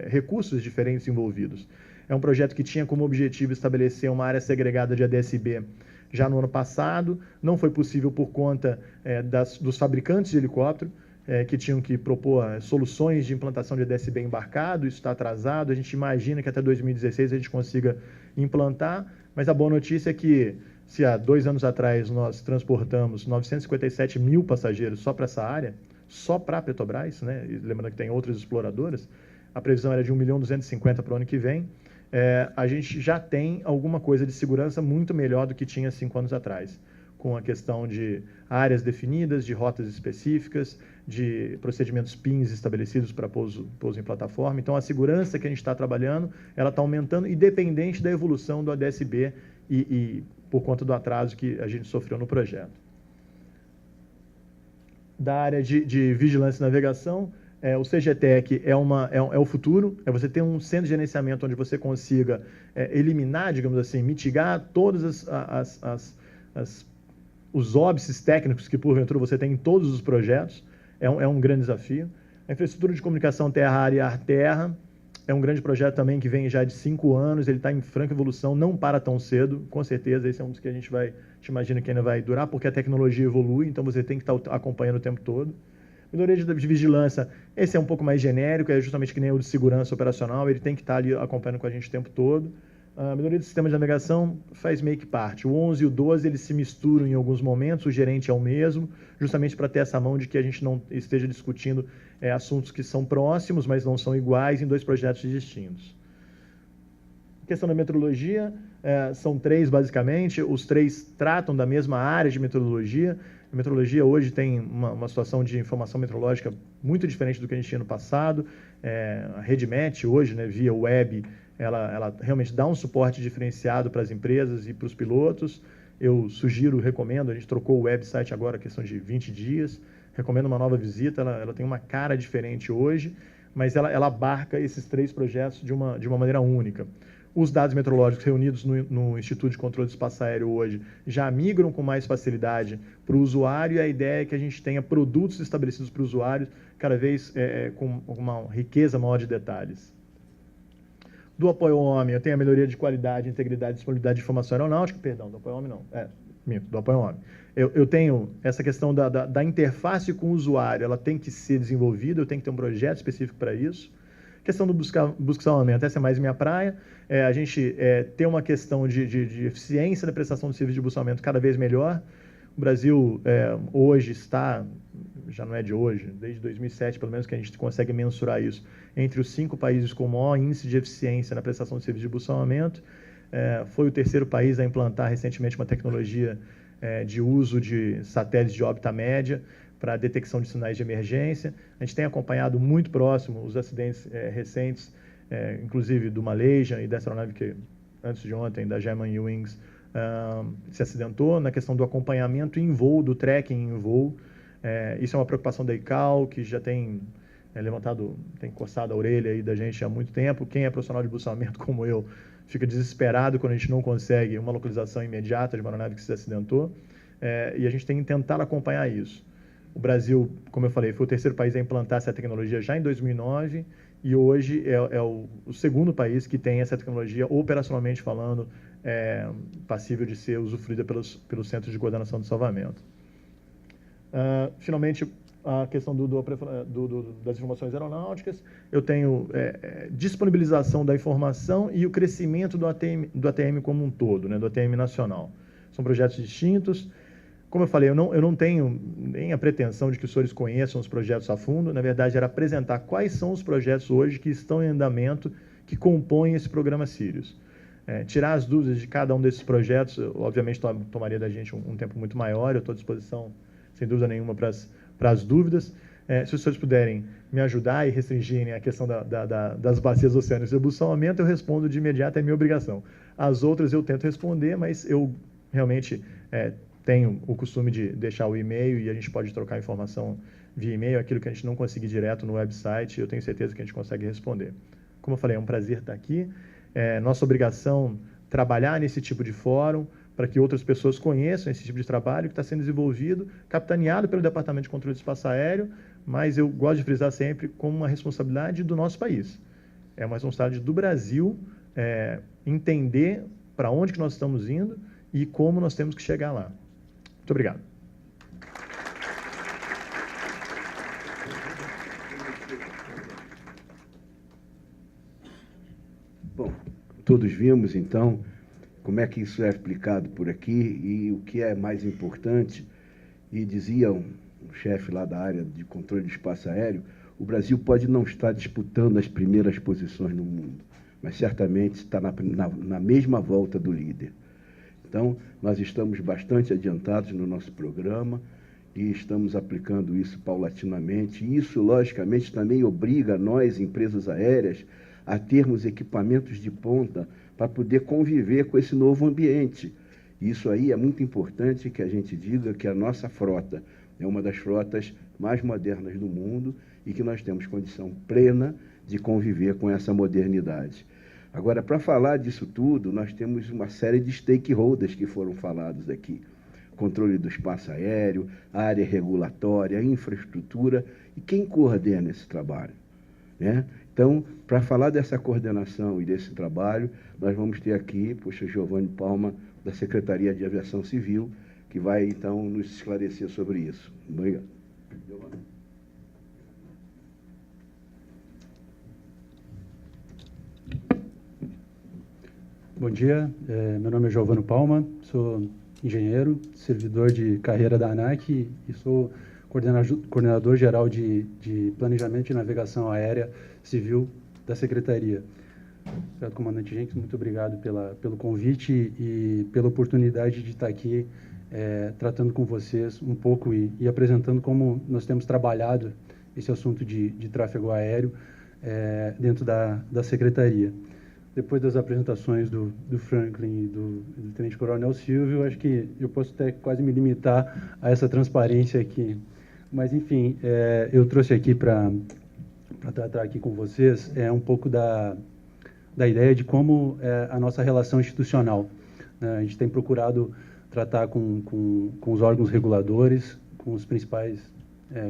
Speaker 4: recursos diferentes envolvidos. É um projeto que tinha como objetivo estabelecer uma área segregada de ADSB já no ano passado, não foi possível por conta dos fabricantes de helicóptero, que tinham que propor soluções de implantação de ADSB embarcado, isso está atrasado, a gente imagina que até 2016 a gente consiga implantar, mas a boa notícia é que, se há 2 anos atrás nós transportamos 957 mil passageiros só para essa área, só para a Petrobras, né? E lembrando que tem outras exploradoras, a previsão era de 1.250.000 para o ano que vem. A gente já tem alguma coisa de segurança muito melhor do que tinha 5 anos atrás, com a questão de áreas definidas, de rotas específicas, de procedimentos PINs estabelecidos para pouso em plataforma. Então, a segurança que a gente está trabalhando, ela está aumentando, independente da evolução do ADS-B e por conta do atraso que a gente sofreu no projeto. Da área de vigilância e navegação, o CGTEC é o futuro, é você ter um centro de gerenciamento onde você consiga eliminar, digamos assim, mitigar todos os óbices técnicos que, porventura, você tem em todos os projetos. É um grande desafio. A infraestrutura de comunicação terra-ar e ar-terra é um grande projeto também que vem já de 5 anos, ele está em franca evolução, não para tão cedo, com certeza, esse é um dos que a gente imagina que ainda vai durar, porque a tecnologia evolui, então você tem que estar acompanhando o tempo todo. Melhoria de vigilância, esse é um pouco mais genérico, é justamente que nem o de segurança operacional, ele tem que estar ali acompanhando com a gente o tempo todo. A melhoria do sistema de navegação faz meio que parte. O 11 e o 12, eles se misturam em alguns momentos, o gerente é o mesmo, justamente para ter essa mão de que a gente não esteja discutindo assuntos que são próximos, mas não são iguais em 2 projetos distintos. A questão da meteorologia, são 3 basicamente, os 3 tratam da mesma área de meteorologia. A meteorologia hoje tem uma situação de informação meteorológica muito diferente do que a gente tinha no passado. A RedMet hoje, né, via web, ela realmente dá um suporte diferenciado para as empresas e para os pilotos. Eu sugiro, recomendo, a gente trocou o website agora, questão de 20 dias, recomendo uma nova visita, ela tem uma cara diferente hoje, mas ela abarca esses 3 projetos de uma maneira única. Os dados meteorológicos reunidos no Instituto de Controle do Espaço Aéreo hoje já migram com mais facilidade para o usuário, e a ideia é que a gente tenha produtos estabelecidos para o usuário cada vez com uma riqueza maior de detalhes. Do apoio ao homem, eu tenho a melhoria de qualidade, integridade e disponibilidade de informação aeronáutica, perdão, do apoio ao homem não, do apoio ao homem. Eu tenho essa questão da interface com o usuário, ela tem que ser desenvolvida, eu tenho que ter um projeto específico para isso. Questão do busca e salvamento, essa é mais minha praia. A gente tem uma questão de eficiência da prestação de serviço de busca e salvamento cada vez melhor. O Brasil hoje está, já não é de hoje, desde 2007 pelo menos que a gente consegue mensurar isso, entre os 5 países com o maior índice de eficiência na prestação de serviço de busca e salvamento. Foi o 3º país a implantar recentemente uma tecnologia de uso de satélites de órbita média para a detecção de sinais de emergência. A gente tem acompanhado muito próximo os acidentes recentes, inclusive do Malaysia e dessa aeronave que, antes de ontem, da Germanwings, se acidentou, na questão do acompanhamento em voo, do tracking em voo. Isso é uma preocupação da ICAO, que já tem tem coçado a orelha aí da gente há muito tempo. Quem é profissional de busca e salvamento como eu fica desesperado quando a gente não consegue uma localização imediata de uma aeronave que se acidentou, e a gente tem que tentar acompanhar isso. O Brasil, como eu falei, foi o 3º país a implantar essa tecnologia já em 2009, e hoje é o 2º país que tem essa tecnologia, operacionalmente falando, passível de ser usufruída pelos centros de coordenação de salvamento. Finalmente, a questão das informações aeronáuticas, eu tenho disponibilização da informação e o crescimento do ATM como um todo, né, do ATM nacional. São projetos distintos. Como eu falei, eu não tenho nem a pretensão de que os senhores conheçam os projetos a fundo. Na verdade, era apresentar quais são os projetos hoje que estão em andamento, que compõem esse programa Sirius. Tirar as dúvidas de cada um desses projetos, obviamente, tomaria da gente um tempo muito maior. Eu estou à disposição, sem dúvida nenhuma, para as dúvidas. Se os senhores puderem me ajudar e restringirem a questão das bacias oceânicas e do salvamento, eu respondo de imediato, é minha obrigação. As outras eu tento responder, mas eu realmente tenho o costume de deixar o e-mail e a gente pode trocar informação via e-mail, aquilo que a gente não conseguir direto no website, eu tenho certeza que a gente consegue responder. Como eu falei, é um prazer estar aqui. Nossa obrigação trabalhar nesse tipo de fórum para que outras pessoas conheçam esse tipo de trabalho que está sendo desenvolvido, capitaneado pelo Departamento de Controle do Espaço Aéreo, mas eu gosto de frisar sempre como uma responsabilidade do nosso país. É uma responsabilidade do Brasil entender para onde que nós estamos indo e como nós temos que chegar lá. Muito obrigado.
Speaker 2: Bom, todos vimos, então, como é que isso é aplicado por aqui e o que é mais importante. E dizia chefe lá da área de controle de espaço aéreo, o Brasil pode não estar disputando as primeiras posições no mundo, mas certamente está na mesma volta do líder. Então, nós estamos bastante adiantados no nosso programa e estamos aplicando isso paulatinamente. E isso, logicamente, também obriga nós, empresas aéreas, a termos equipamentos de ponta para poder conviver com esse novo ambiente. Isso aí é muito importante que a gente diga que a nossa frota é uma das frotas mais modernas do mundo e que nós temos condição plena de conviver com essa modernidade. Agora, para falar disso tudo, nós temos uma série de stakeholders que foram falados aqui. Controle do espaço aéreo, área regulatória, infraestrutura, e quem coordena esse trabalho, né? Então, para falar dessa coordenação e desse trabalho, nós vamos ter aqui, Giovanni Palma, da Secretaria de Aviação Civil, que vai, então, nos esclarecer sobre isso. Obrigado.
Speaker 5: Bom dia, meu nome é Giovanni Palma, sou engenheiro, servidor de carreira da ANAC e sou coordenador geral de Planejamento e Navegação Aérea Civil da Secretaria. Obrigado, comandante Jenkins, muito obrigado pelo convite e pela oportunidade de estar aqui tratando com vocês um pouco e apresentando como nós temos trabalhado esse assunto de tráfego aéreo dentro da Secretaria. Depois das apresentações do Franklin e do Tenente Coronel Silvio, acho que eu posso até quase me limitar a essa transparência aqui. Mas, enfim, eu trouxe aqui para tratar aqui com vocês um pouco da ideia de como é a nossa relação institucional. A gente tem procurado tratar com os órgãos reguladores, com os principais,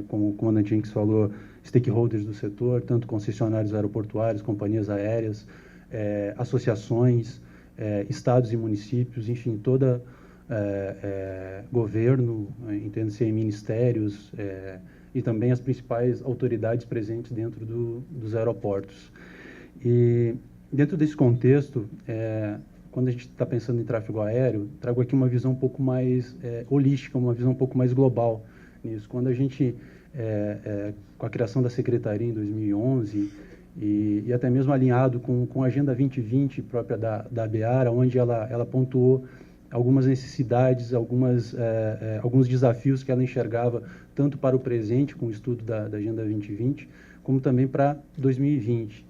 Speaker 5: como o comandante Jenkins falou, stakeholders do setor, tanto concessionários aeroportuários, companhias aéreas, associações, estados e municípios, enfim, toda governo, entende-se em ministérios, e também as principais autoridades presentes dentro dos aeroportos. E dentro desse contexto, quando a gente está pensando em tráfego aéreo, trago aqui uma visão um pouco mais holística, uma visão um pouco mais global nisso. Quando a gente, com a criação da Secretaria em 2011, e até mesmo alinhado com a Agenda 2020 própria da ABAR, onde ela pontuou algumas necessidades, alguns desafios que ela enxergava, tanto para o presente, com o estudo da Agenda 2020, como também para 2020.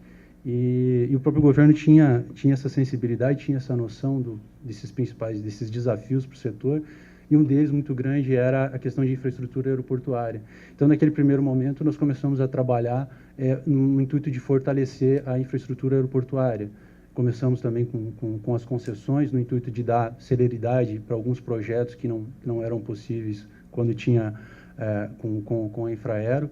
Speaker 5: E o próprio governo tinha essa sensibilidade, tinha essa noção desses desafios para o setor, e um deles, muito grande, era a questão de infraestrutura aeroportuária. Então, naquele primeiro momento, nós começamos a trabalhar no intuito de fortalecer a infraestrutura aeroportuária. Começamos também com as concessões, no intuito de dar celeridade para alguns projetos que não eram possíveis quando tinha com a Infraero.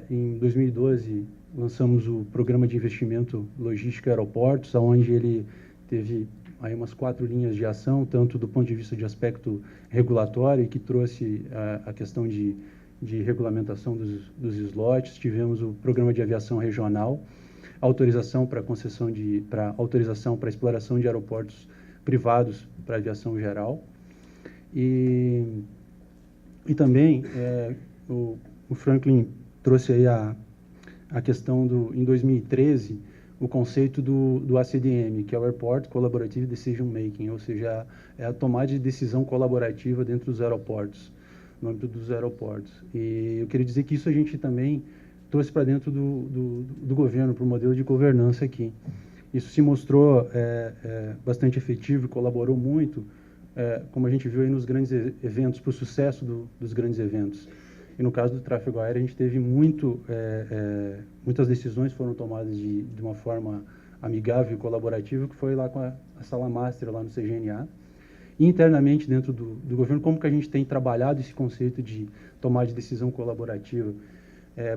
Speaker 5: Em 2012, lançamos o Programa de Investimento Logística Aeroportos, onde ele teve aí umas 4 linhas de ação, tanto do ponto de vista de aspecto regulatório, que trouxe a questão de regulamentação dos slots. Tivemos o Programa de Aviação Regional, autorização para autorização para exploração de aeroportos privados para aviação geral. E também o Franklin trouxe aí a questão em 2013, o conceito do ACDM, que é o Airport Collaborative Decision Making, ou seja, a tomada de decisão colaborativa dentro dos aeroportos, no âmbito dos aeroportos. E eu queria dizer que isso a gente também trouxe para dentro do governo, para o modelo de governança aqui. Isso se mostrou bastante efetivo e colaborou muito, como a gente viu aí nos grandes eventos, para o sucesso dos grandes eventos. E no caso do tráfego aéreo, a gente teve muitas decisões foram tomadas de uma forma amigável e colaborativa, que foi lá com a Sala Master, lá no CGNA. E internamente, dentro do governo, como que a gente tem trabalhado esse conceito de tomar de decisão colaborativa,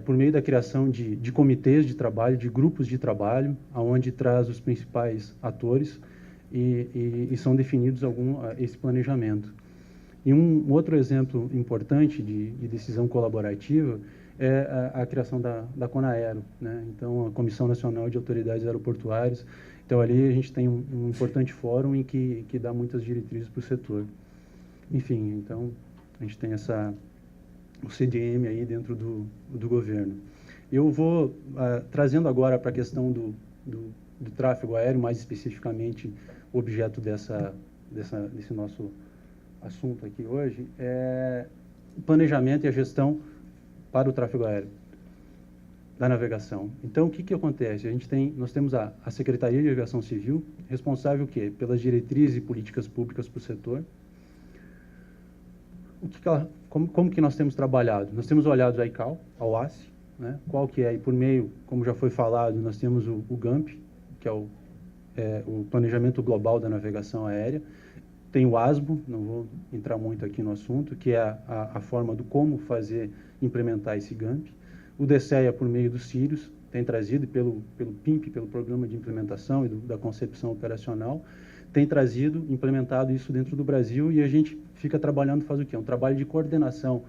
Speaker 5: por meio da criação de comitês de trabalho, de grupos de trabalho, onde traz os principais atores e são definidos esse planejamento. E um outro exemplo importante de decisão colaborativa é a criação da CONAERO, né? Então, a Comissão Nacional de Autoridades Aeroportuárias. Então, ali a gente tem um importante fórum em que dá muitas diretrizes para o setor. Enfim, então, a gente tem CDM aí dentro do governo. Eu vou trazendo agora para a questão do tráfego aéreo, mais especificamente o objeto desse nosso assunto aqui hoje, é o planejamento e a gestão para o tráfego aéreo da navegação. Então, o que acontece? Nós temos a Secretaria de Aviação Civil, responsável o quê? Pelas diretrizes e políticas públicas para o setor. Como que nós temos trabalhado? Nós temos olhado a ICAO, a OASI, né? Qual que é? E por meio, como já foi falado, nós temos o GAMP, que é o Planejamento Global da Navegação Aérea. Tem o ASBO, não vou entrar muito aqui no assunto, que é a forma do como implementar esse GAMP. O DCEA, por meio dos Sirius, tem trazido, pelo PIMP, pelo Programa de Implementação e da Concepção Operacional, tem trazido, implementado isso dentro do Brasil, e a gente fica trabalhando, faz o quê? Um trabalho de coordenação,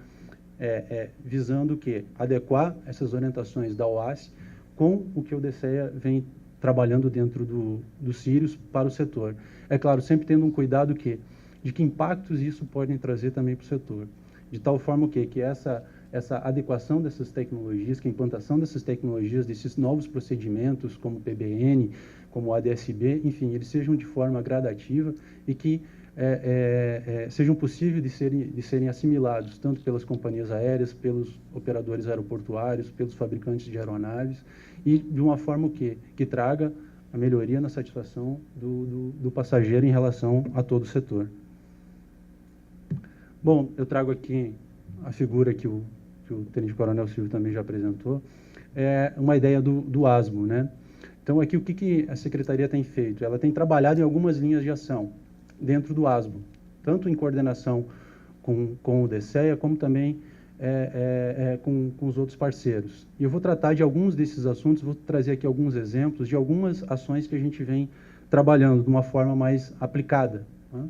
Speaker 5: visando o quê? Adequar essas orientações da OASI com o que o DCEA vem trabalhando dentro do Sirius para o setor. É claro, sempre tendo um cuidado de que impactos isso pode trazer também para o setor. De tal forma o quê? Que essa adequação dessas tecnologias, que a implantação dessas tecnologias, desses novos procedimentos, como PBN, como ADS-B, enfim, eles sejam de forma gradativa e que sejam possíveis de serem assimilados, tanto pelas companhias aéreas, pelos operadores aeroportuários, pelos fabricantes de aeronaves, e de uma forma que traga a melhoria na satisfação do passageiro em relação a todo o setor. Bom, eu trago aqui a figura que o Tenente Coronel Silvio também já apresentou, uma ideia do ASBO, né? Então, aqui, o que a Secretaria tem feito? Ela tem trabalhado em algumas linhas de ação dentro do ASBO, tanto em coordenação com o DCEA, como também com os outros parceiros. E eu vou tratar de alguns desses assuntos, vou trazer aqui alguns exemplos de algumas ações que a gente vem trabalhando de uma forma mais aplicada, né?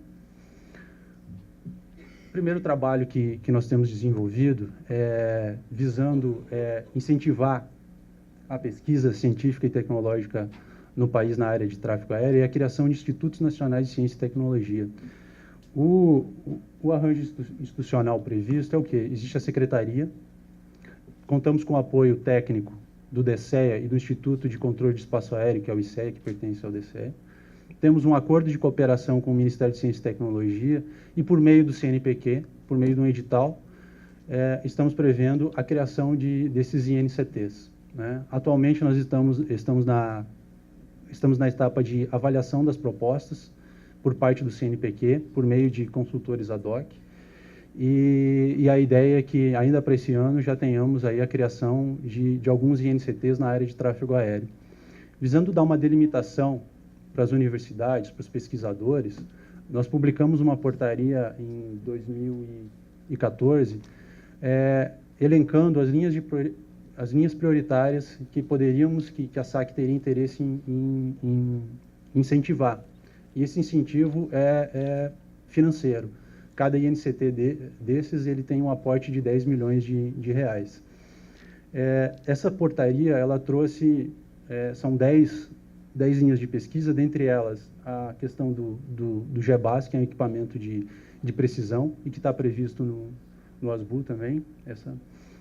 Speaker 5: O primeiro trabalho que nós temos desenvolvido visando incentivar a pesquisa científica e tecnológica no país na área de tráfego aéreo é a criação de institutos nacionais de ciência e tecnologia. O arranjo institucional previsto é o quê? Existe a secretaria, contamos com o apoio técnico do DCEA e do Instituto de Controle de Espaço Aéreo, que é o ICEA, que pertence ao DCEA. Temos um acordo de cooperação com o Ministério de Ciência e Tecnologia e, por meio do CNPq, por meio de um edital, estamos prevendo a criação desses INCTs, né? Atualmente, nós estamos na etapa de avaliação das propostas por parte do CNPq, por meio de consultores ad hoc, e a ideia é que, ainda para esse ano, já tenhamos aí a criação de alguns INCTs na área de tráfego aéreo. Visando dar uma delimitação para as universidades, para os pesquisadores, nós publicamos uma portaria em 2014, elencando as linhas prioritárias que a SAC teria interesse em incentivar. E esse incentivo é financeiro. Cada INCT desses ele tem um aporte de 10 milhões de reais. Essa portaria ela trouxe, são 10 linhas de pesquisa, dentre elas a questão do GBAS, que é um equipamento de precisão e que está previsto no ASBU também,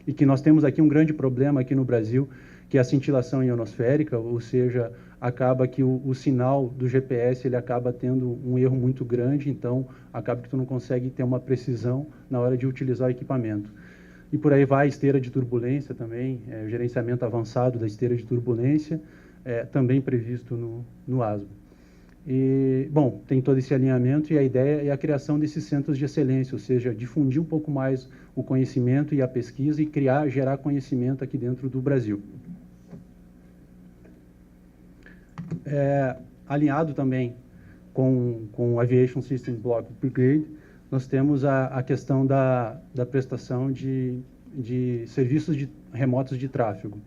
Speaker 5: e que nós temos aqui um grande problema aqui no Brasil, que é a cintilação ionosférica, ou seja, acaba que o sinal do GPS ele acaba tendo um erro muito grande, então acaba que tu não consegue ter uma precisão na hora de utilizar o equipamento. E por aí vai a esteira de turbulência também, o gerenciamento avançado da esteira de turbulência, também previsto no ASBO. E, bom, tem todo esse alinhamento e a ideia é a criação desses centros de excelência, ou seja, difundir um pouco mais o conhecimento e a pesquisa e gerar conhecimento aqui dentro do Brasil. Alinhado também com o Aviation System Block Upgrade, nós temos a questão da prestação de serviços remotos de tráfego.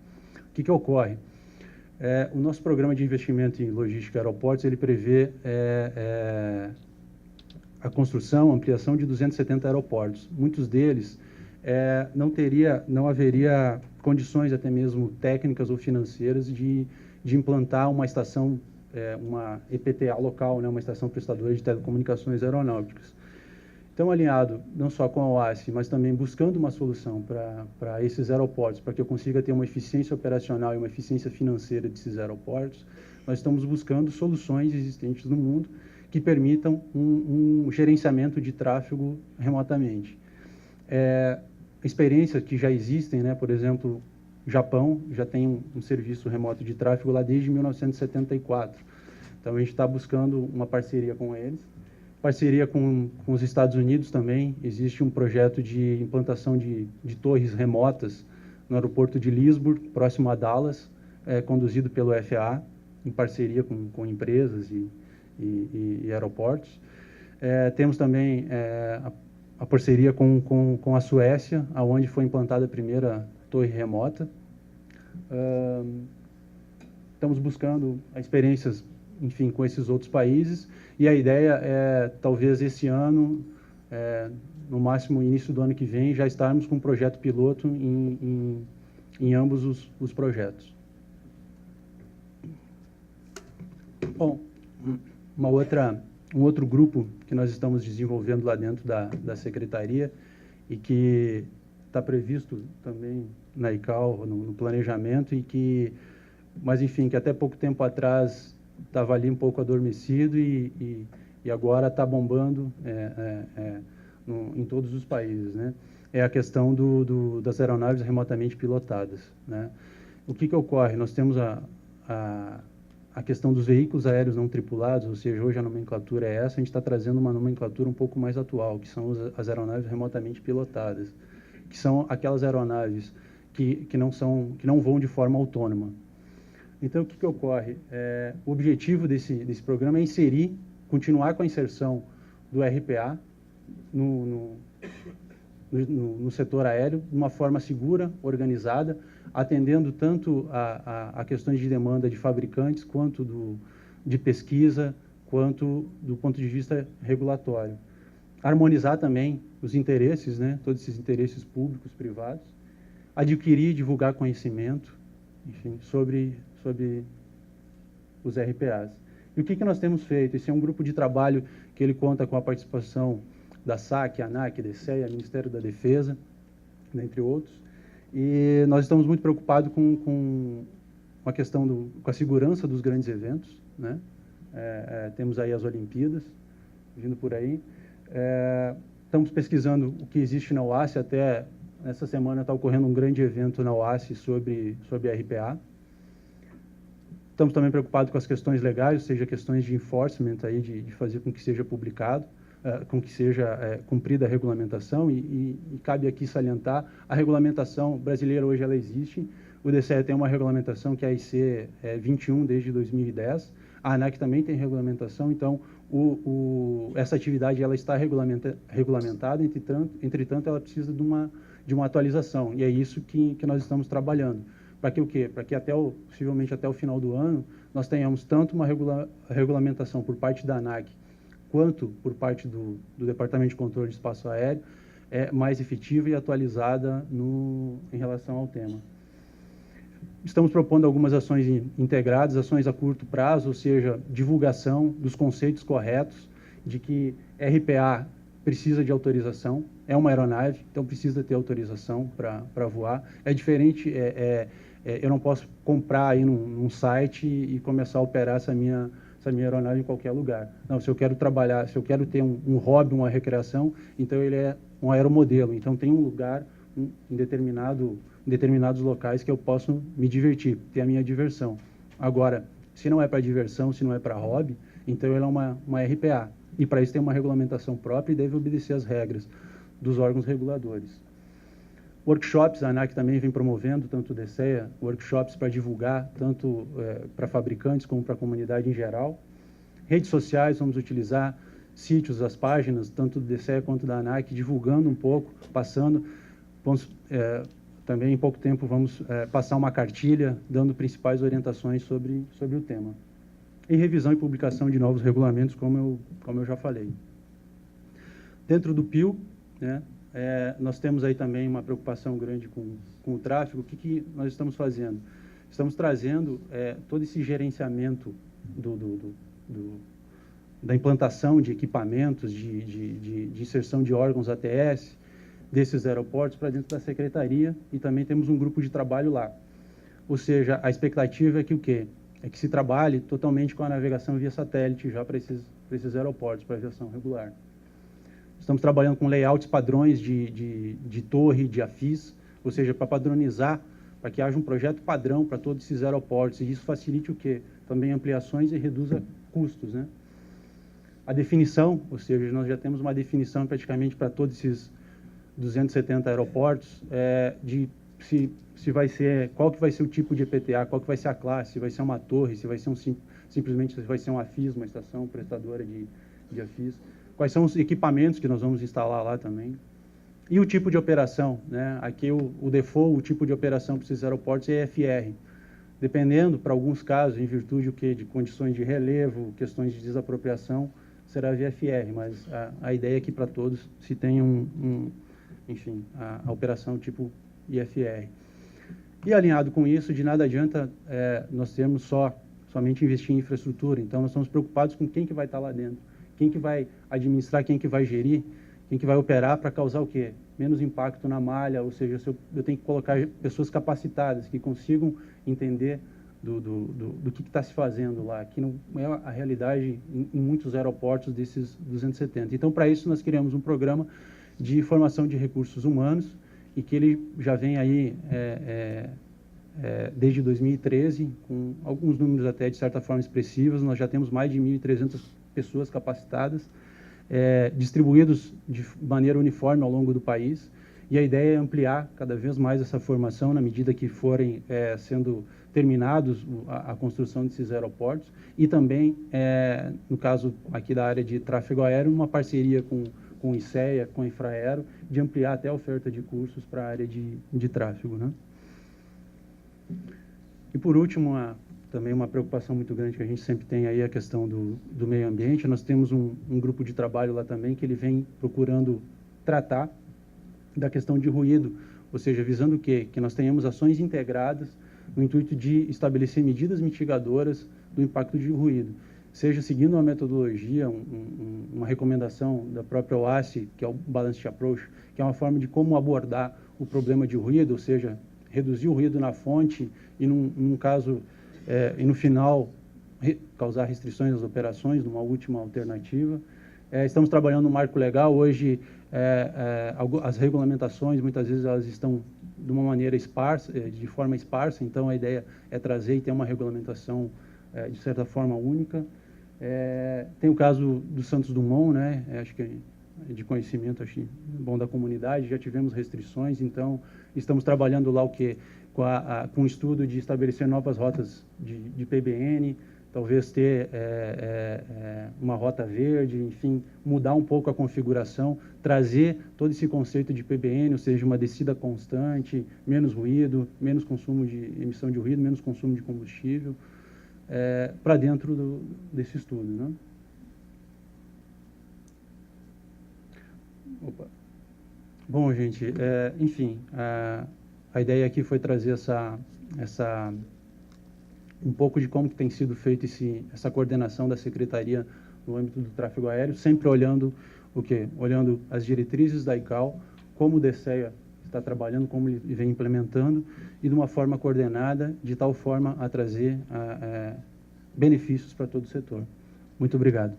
Speaker 5: O que ocorre? O nosso programa de investimento em logística e aeroportos, ele prevê a construção, ampliação de 270 aeroportos. Muitos deles não haveria condições, até mesmo técnicas ou financeiras, de implantar uma estação, uma EPTA local, né, uma estação prestadora de telecomunicações aeronáuticas. tão alinhado não só com a OASI, mas também buscando uma solução para esses aeroportos, para que eu consiga ter uma eficiência operacional e uma eficiência financeira desses aeroportos, nós estamos buscando soluções existentes no mundo que permitam um gerenciamento de tráfego remotamente. Experiências que já existem, né? Por exemplo, o Japão já tem um serviço remoto de tráfego lá desde 1974. Então, a gente está buscando uma parceria com eles. Parceria com os Estados Unidos também. Existe um projeto de implantação de torres remotas no aeroporto de Leesburg, próximo a Dallas, conduzido pelo FAA, em parceria com empresas e aeroportos. Temos também a parceria com a Suécia, onde foi implantada a primeira torre remota. Estamos buscando experiências, enfim, com esses outros países, e a ideia é, talvez esse ano, no máximo início do ano que vem, já estarmos com um projeto piloto em ambos os projetos. Bom, um outro grupo que nós estamos desenvolvendo lá dentro da Secretaria e que está previsto também na ICAO, no planejamento, mas enfim, que até pouco tempo atrás estava ali um pouco adormecido e agora está bombando em todos os países, né? É a questão das aeronaves remotamente pilotadas, né? O que ocorre? Nós temos a questão dos veículos aéreos não tripulados, ou seja, hoje a nomenclatura é essa, a gente está trazendo uma nomenclatura um pouco mais atual, que são as aeronaves remotamente pilotadas, que são aquelas aeronaves que não voam de forma autônoma. Então, o que ocorre? O objetivo desse programa é continuar com a inserção do RPA no setor aéreo de uma forma segura, organizada, atendendo tanto a questões de demanda de fabricantes, quanto de pesquisa, quanto do ponto de vista regulatório. Harmonizar também os interesses, né, todos esses interesses públicos, privados, adquirir e divulgar conhecimento, enfim, sobre os RPAs. E o que nós temos feito? Esse é um grupo de trabalho que ele conta com a participação da SAC, ANAC, DCEA, Ministério da Defesa, entre outros. E nós estamos muito preocupados com a questão com a segurança dos grandes eventos, né? Temos aí as Olimpíadas vindo por aí. Estamos pesquisando o que existe na OASI. Até essa semana está ocorrendo um grande evento na OASI sobre a RPA. Estamos também preocupados com as questões legais, ou seja, questões de enforcement, aí, de fazer com que seja publicado, com que seja cumprida a regulamentação, e cabe aqui salientar, a regulamentação brasileira hoje ela existe, o DCE tem uma regulamentação que é a IC 21 desde 2010, a ANAC também tem regulamentação, então essa atividade ela está regulamentada, entretanto ela precisa de uma atualização, e é isso que nós estamos trabalhando. Para que o quê? Para que possivelmente até o final do ano, nós tenhamos tanto uma regulamentação por parte da ANAC, quanto por parte do Departamento de Controle de Espaço Aéreo, mais efetiva e atualizada em relação ao tema. Estamos propondo algumas ações integradas, ações a curto prazo, ou seja, divulgação dos conceitos corretos de que RPA precisa de autorização, é uma aeronave, então precisa ter autorização para voar. É diferente, eu não posso comprar aí num site e começar a operar essa minha aeronave em qualquer lugar. Não, se eu quero trabalhar, se eu quero ter um hobby, uma recreação, então ele é um aeromodelo. Então tem um lugar em determinados locais que eu posso me divertir, ter a minha diversão. Agora, se não é para diversão, se não é para hobby, então ele é uma RPA. E para isso tem uma regulamentação própria e deve obedecer às regras dos órgãos reguladores. Workshops, a ANAC também vem promovendo, tanto o DCEA, workshops para divulgar, tanto para fabricantes como para a comunidade em geral. Redes sociais, vamos utilizar sítios, as páginas, tanto do DCEA quanto da ANAC, divulgando um pouco, passando. Também em pouco tempo vamos passar uma cartilha, dando principais orientações sobre o tema. E revisão e publicação de novos regulamentos, como eu já falei. Dentro do PIL, né, nós temos aí também uma preocupação grande com o tráfego. O que nós estamos fazendo? Estamos trazendo todo esse gerenciamento da implantação de equipamentos, de inserção de órgãos ATS desses aeroportos para dentro da secretaria, e também temos um grupo de trabalho lá. Ou seja, a expectativa é que o quê? É que se trabalhe totalmente com a navegação via satélite já para esses aeroportos, para aviação regular. Estamos trabalhando com layouts padrões de torre, de AFIS, ou seja, para padronizar, para que haja um projeto padrão para todos esses aeroportos, e isso facilite o quê? Também ampliações e reduza custos, né? A definição, ou seja, nós já temos uma definição praticamente para todos esses 270 aeroportos, de se vai ser, qual que vai ser o tipo de EPTA, qual que vai ser a classe, se vai ser uma torre, se vai ser simplesmente se vai ser um AFIS, uma estação prestadora de AFIS, quais são os equipamentos que nós vamos instalar lá também, e o tipo de operação, né? Aqui o default, o tipo de operação para esses aeroportos é EFR, dependendo, para alguns casos, em virtude o quê? De condições de relevo, questões de desapropriação, será VFR, mas a ideia é que para todos se tenha enfim, a operação tipo IFR. E alinhado com isso, de nada adianta nós termos somente investir em infraestrutura. Então, nós estamos preocupados com quem que vai estar lá dentro, quem que vai administrar, quem que vai gerir, quem que vai operar para causar o quê? Menos impacto na malha, ou seja, eu tenho que colocar pessoas capacitadas que consigam entender do que está se fazendo lá, que não é a realidade em muitos aeroportos desses 270. Então, para isso, nós criamos um programa de formação de recursos humanos, e que ele já vem aí desde 2013, com alguns números até de certa forma expressivos. Nós já temos mais de 1.300 pessoas capacitadas, distribuídos de maneira uniforme ao longo do país, e a ideia é ampliar cada vez mais essa formação na medida que forem sendo terminados a construção desses aeroportos, e também, no caso aqui da área de tráfego aéreo, uma parceria com o ICEA, com a Infraero, de ampliar até a oferta de cursos para a área de tráfego, né? E por último, também uma preocupação muito grande que a gente sempre tem aí, a questão do meio ambiente. Nós temos um grupo de trabalho lá também que ele vem procurando tratar da questão de ruído, ou seja, visando o quê? Que nós tenhamos ações integradas no intuito de estabelecer medidas mitigadoras do impacto de ruído, seja seguindo uma metodologia, uma recomendação da própria OASI, que é o Balanced Approach, que é uma forma de como abordar o problema de ruído, ou seja, reduzir o ruído na fonte e, num caso, e no final, causar restrições às operações, numa última alternativa. Estamos trabalhando no marco legal. Hoje, as regulamentações, muitas vezes, elas estão de uma maneira esparsa, de forma esparsa, então a ideia é trazer e ter uma regulamentação, de certa forma, única. Tem o caso do Santos Dumont, né? Acho que é de conhecimento, acho bom, da comunidade. Já tivemos restrições, então estamos trabalhando lá com o estudo de estabelecer novas rotas de PBN, talvez ter uma rota verde, enfim, mudar um pouco a configuração, trazer todo esse conceito de PBN, ou seja, uma descida constante, menos ruído, menos consumo de emissão de ruído, menos consumo de combustível, para dentro desse estudo, né? Opa. Bom, gente, enfim, a ideia aqui foi trazer um pouco de como que tem sido feita essa coordenação da Secretaria no âmbito do tráfego aéreo, sempre olhando o quê? Olhando as diretrizes da ICAO, como o DCEA está trabalhando, como ele vem implementando, e de uma forma coordenada, de tal forma a trazer benefícios para todo o setor. Muito obrigado.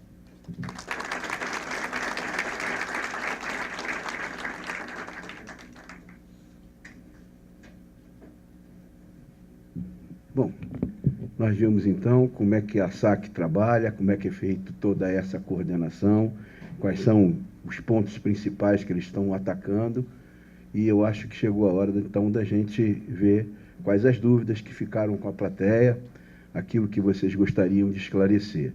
Speaker 2: Bom, nós vimos então como é que a SAC trabalha, como é que é feita toda essa coordenação, quais são os pontos principais que eles estão atacando, e eu acho que chegou a hora então da gente ver quais as dúvidas que ficaram com a plateia, aquilo que vocês gostariam de esclarecer.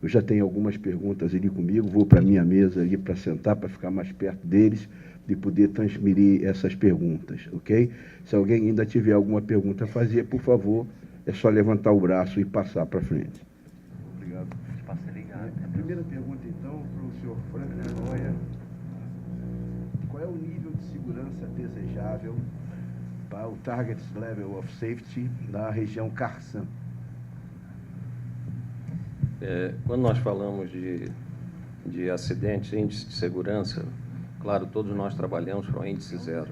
Speaker 2: Eu já tenho algumas perguntas ali comigo, vou para a minha mesa ali para sentar, para ficar mais perto deles, de poder transmitir essas perguntas, ok? Se alguém ainda tiver alguma pergunta a fazer, por favor, é só levantar o braço e passar para frente. Obrigado. A primeira pergunta, então, para o senhor Frank Lanoia. Qual é o nível de segurança desejável para o Target Level of Safety da região Carsan?
Speaker 3: Quando nós falamos de acidentes, índice de segurança, claro, todos nós trabalhamos para o índice zero.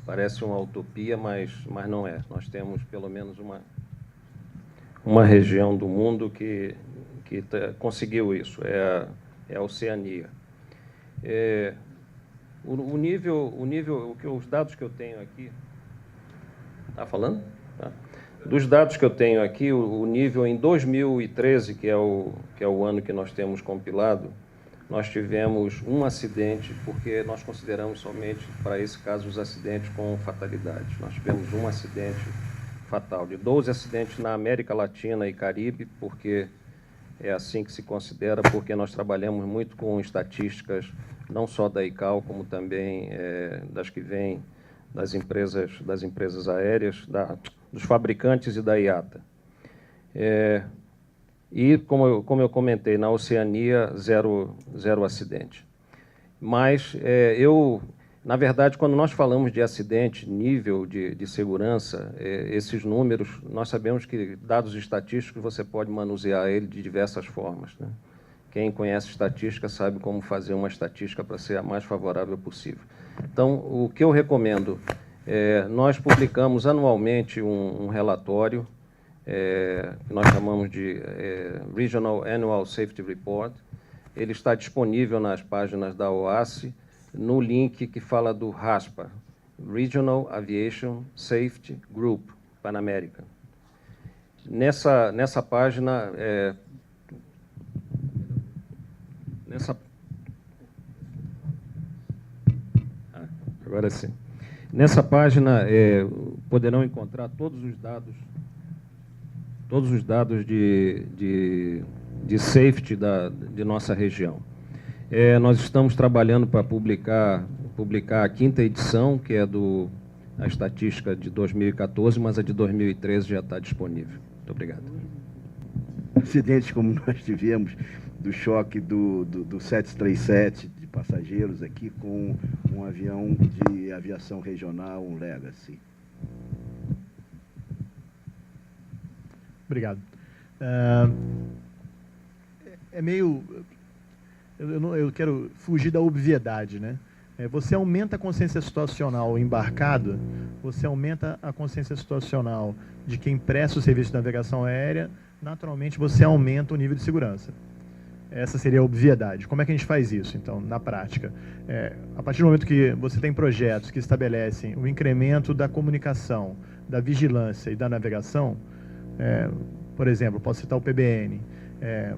Speaker 3: Parece uma utopia, mas não é. Nós temos pelo menos uma região do mundo que conseguiu isso, é a Oceania. Os dados que eu tenho aqui... Está falando? Tá. Dos dados que eu tenho aqui, o nível em 2013, que é o ano que nós temos compilado, nós tivemos um acidente, porque nós consideramos somente, para esse caso, os acidentes com fatalidades. Nós tivemos um acidente fatal, de 12 acidentes na América Latina e Caribe, porque é assim que se considera, porque nós trabalhamos muito com estatísticas, não só da ICAO, como também das que vêm das empresas aéreas, dos fabricantes e da IATA. E, como eu comentei, na Oceania, zero acidente. Mas, na verdade, quando nós falamos de acidente, nível de segurança, esses números, nós sabemos que dados estatísticos você pode manusear ele de diversas formas, né? Quem conhece estatística sabe como fazer uma estatística para ser a mais favorável possível. Então, o que eu recomendo, nós publicamos anualmente um relatório, que nós chamamos de Regional Annual Safety Report. Ele está disponível nas páginas da OASI, no link que fala do RASPA, Regional Aviation Safety Group, Panamérica. Nessa página, agora sim. Nessa página poderão encontrar todos os dados de safety de nossa região. Nós estamos trabalhando para publicar a 5ª edição, que é a estatística de 2014, mas a de 2013 já está disponível. Muito obrigado.
Speaker 2: Acidentes como nós tivemos, do choque do 737 de passageiros aqui com um avião de aviação regional, um Legacy.
Speaker 4: Obrigado. Eu quero fugir da obviedade, né? Você aumenta a consciência situacional embarcado, você aumenta a consciência situacional de quem presta o serviço de navegação aérea, naturalmente você aumenta o nível de segurança. Essa seria a obviedade. Como é que a gente faz isso, então, na prática? A partir do momento que você tem projetos que estabelecem o incremento da comunicação, da vigilância e da navegação, por exemplo, posso citar o PBN,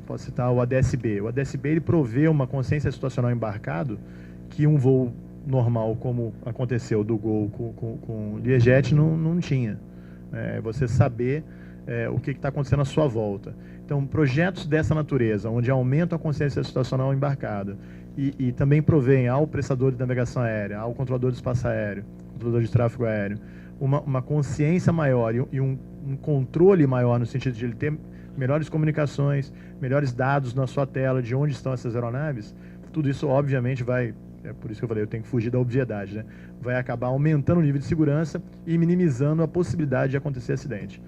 Speaker 4: posso citar o ADS-B. O ADS-B ele provê uma consciência situacional embarcado que um voo normal, como aconteceu do Gol com o Learjet, não tinha. Você saber o que está acontecendo à sua volta. Então, projetos dessa natureza, onde aumentam a consciência situacional embarcada e também provém ao prestador de navegação aérea, ao controlador de espaço aéreo, controlador de tráfego aéreo, uma consciência maior e um controle maior no sentido de ele ter melhores comunicações, melhores dados na sua tela de onde estão essas aeronaves, tudo isso obviamente vai, por isso que eu falei, eu tenho que fugir da obviedade, né? Vai acabar aumentando o nível de segurança e minimizando a possibilidade de acontecer acidente.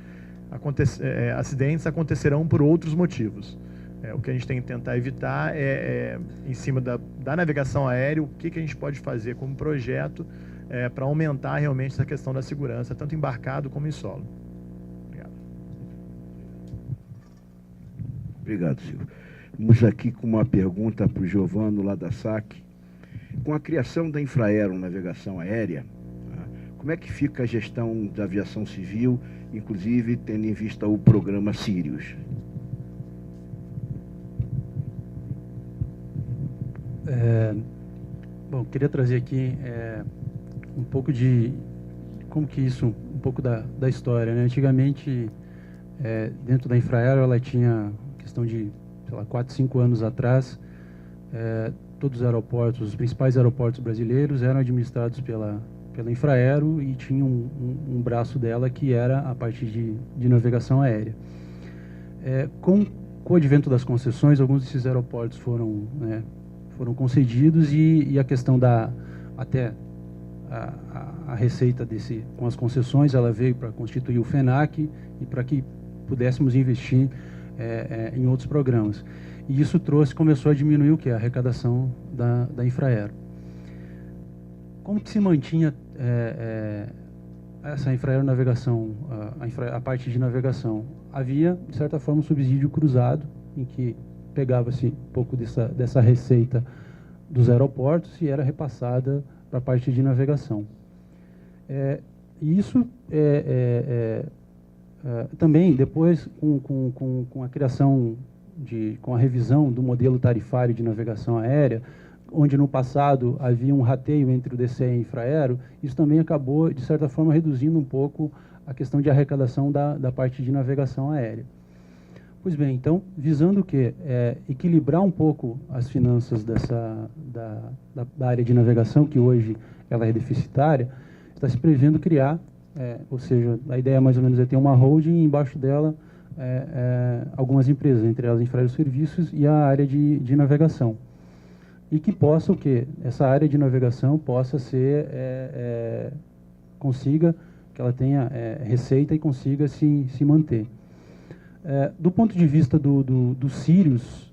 Speaker 4: Acidentes acontecerão por outros motivos. O que a gente tem que tentar evitar em cima da navegação aérea, o que a gente pode fazer como projeto para aumentar realmente essa questão da segurança, tanto embarcado como em solo. Obrigado.
Speaker 2: Obrigado, Silvio. Vamos aqui com uma pergunta para o Giovano, lá da SAC. Com a criação da Infraero Navegação Aérea, como é que fica a gestão da aviação civil, inclusive tendo em vista o programa Sirius?
Speaker 5: Bom, queria trazer aqui um pouco de como que isso, um pouco da história, né? Antigamente, dentro da Infraero, ela tinha questão de, sei lá, 4, 5 anos atrás, todos os aeroportos, os principais aeroportos brasileiros eram administrados pela Infraero e tinha um braço dela que era a parte de navegação aérea. Com o advento das concessões, alguns desses aeroportos foram concedidos e a questão até a receita com as concessões, ela veio para constituir o FENAC e para que pudéssemos investir em outros programas. E isso começou a diminuir o que? A arrecadação da Infraero. Como que se mantinha essa Infraero navegação, a parte de navegação? Havia, de certa forma, um subsídio cruzado, em que pegava-se um pouco dessa receita dos aeroportos e era repassada para a parte de navegação. E isso também, depois, com a criação, com a revisão do modelo tarifário de navegação aérea, onde no passado havia um rateio entre o DCE e a Infraero, isso também acabou, de certa forma, reduzindo um pouco a questão de arrecadação da parte de navegação aérea. Pois bem, então, visando o quê? Equilibrar um pouco as finanças da área de navegação, que hoje ela é deficitária, está se prevendo criar, ou seja, a ideia mais ou menos é ter uma holding e embaixo dela algumas empresas, entre elas Infraero Serviços e a área de navegação. E que possa o quê? Essa área de navegação possa ser, consiga, que ela tenha receita e consiga se manter. Do ponto de vista do Sirius,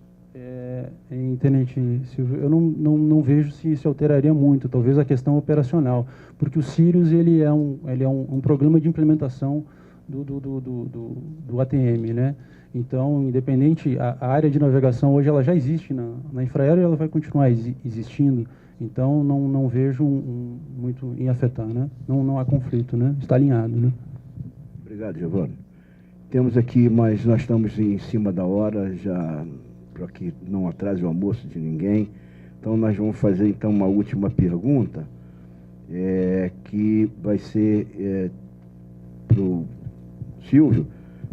Speaker 5: Tenente Silvio, eu não vejo se isso alteraria muito, talvez a questão operacional, porque o Sirius ele é um programa de implementação do ATM, né? Então, independente, a área de navegação hoje ela já existe na Infraero e ela vai continuar existindo. Então, não vejo muito em afetar, né? Não há conflito, né? Está alinhado, né?
Speaker 2: Obrigado, Giovanni. Temos aqui, mas nós estamos em cima da hora, já para que não atrase o almoço de ninguém. Então, nós vamos fazer então uma última pergunta, que vai ser para o Silvio,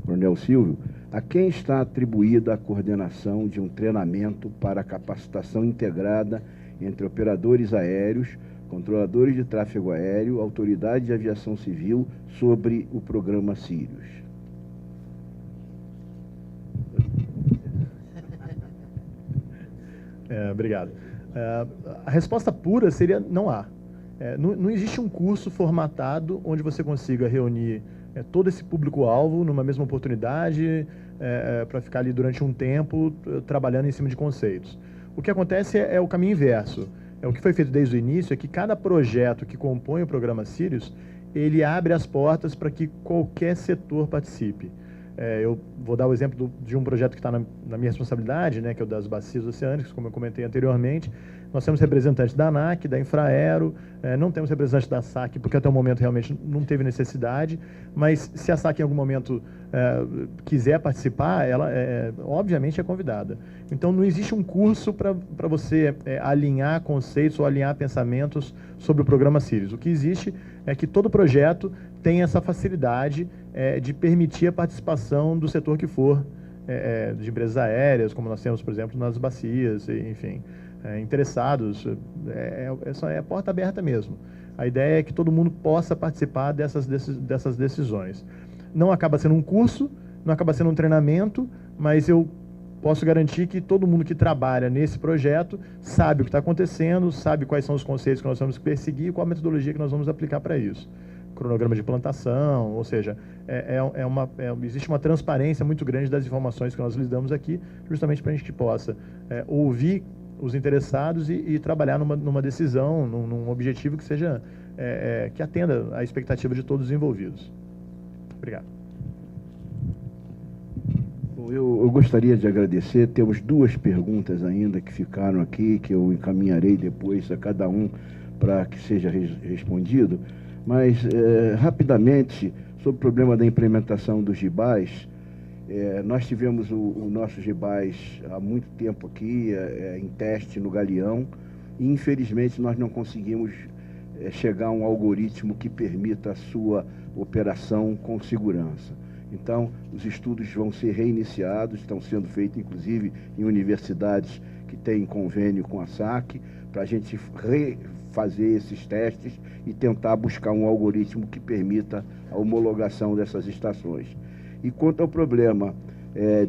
Speaker 2: Coronel Silvio. A quem está atribuída a coordenação de um treinamento para capacitação integrada entre operadores aéreos, controladores de tráfego aéreo, autoridade de aviação civil sobre o programa Sirius?
Speaker 4: Obrigado. A resposta pura seria não há. Não existe um curso formatado onde você consiga reunir todo esse público-alvo numa mesma oportunidade para ficar ali durante um tempo trabalhando em cima de conceitos. O que acontece é o caminho inverso. O que foi feito desde o início é que cada projeto que compõe o programa Sirius, ele abre as portas para que qualquer setor participe. Eu vou dar o exemplo de um projeto que está na minha responsabilidade, né, que é o das bacias oceânicas, como eu comentei anteriormente. Nós temos representantes da ANAC, da Infraero, não temos representantes da SAC, porque até o momento realmente não teve necessidade, mas se a SAC em algum momento quiser participar, ela obviamente é convidada. Então não existe um curso para você alinhar conceitos ou alinhar pensamentos sobre o programa Sirius. O que existe é que todo projeto tem essa facilidade de permitir a participação do setor que for, de empresas aéreas, como nós temos, por exemplo, nas bacias, enfim, interessados. É porta aberta mesmo. A ideia é que todo mundo possa participar dessas decisões. Não acaba sendo um curso, não acaba sendo um treinamento, mas eu posso garantir que todo mundo que trabalha nesse projeto sabe o que está acontecendo, sabe quais são os conceitos que nós vamos perseguir e qual a metodologia que nós vamos aplicar para isso. Cronograma de plantação, ou seja, existe uma transparência muito grande das informações que nós lhes damos aqui, justamente para a gente possa ouvir os interessados e trabalhar numa decisão, num objetivo que seja que atenda à expectativa de todos os envolvidos. Obrigado.
Speaker 2: Bom, eu gostaria de agradecer. Temos duas perguntas ainda que ficaram aqui, que eu encaminharei depois a cada um para que seja respondido. Mas, rapidamente, sobre o problema da implementação dos GBAs, nós tivemos o nosso GBAs há muito tempo aqui, em teste no Galeão, e infelizmente nós não conseguimos chegar a um algoritmo que permita a sua operação com segurança. Então, os estudos vão ser reiniciados, estão sendo feitos, inclusive, em universidades que têm convênio com a SAC, para a gente refazer esses testes e tentar buscar um algoritmo que permita a homologação dessas estações. E quanto ao problema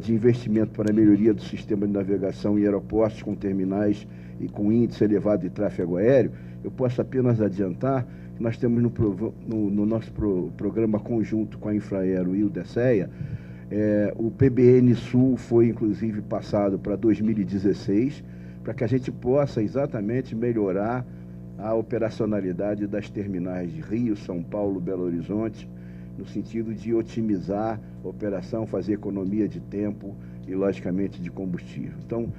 Speaker 2: de investimento para a melhoria do sistema de navegação em aeroportos com terminais e com índice elevado de tráfego aéreo, eu posso apenas adiantar nós temos no nosso programa conjunto com a Infraero e o DSEA. O PBN Sul foi, inclusive, passado para 2016, para que a gente possa exatamente melhorar a operacionalidade das terminais de Rio, São Paulo, Belo Horizonte, no sentido de otimizar a operação, fazer economia de tempo e, logicamente, de combustível. Então,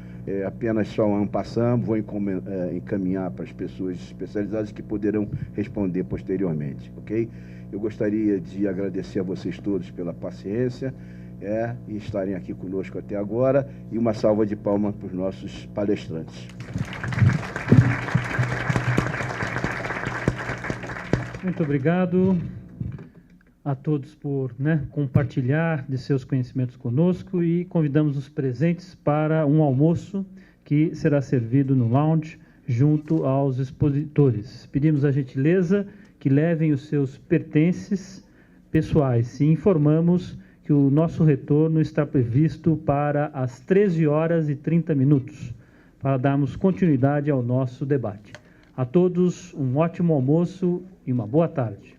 Speaker 2: apenas só um passando, vou encaminhar para as pessoas especializadas que poderão responder posteriormente, ok? Eu gostaria de agradecer a vocês todos pela paciência e estarem aqui conosco até agora, e uma salva de palmas para os nossos palestrantes.
Speaker 1: Muito obrigado a todos por compartilhar de seus conhecimentos conosco, e convidamos os presentes para um almoço que será servido no lounge junto aos expositores. Pedimos a gentileza que levem os seus pertences pessoais e informamos que o nosso retorno está previsto para as 13h30, para darmos continuidade ao nosso debate. A todos um ótimo almoço e uma boa tarde.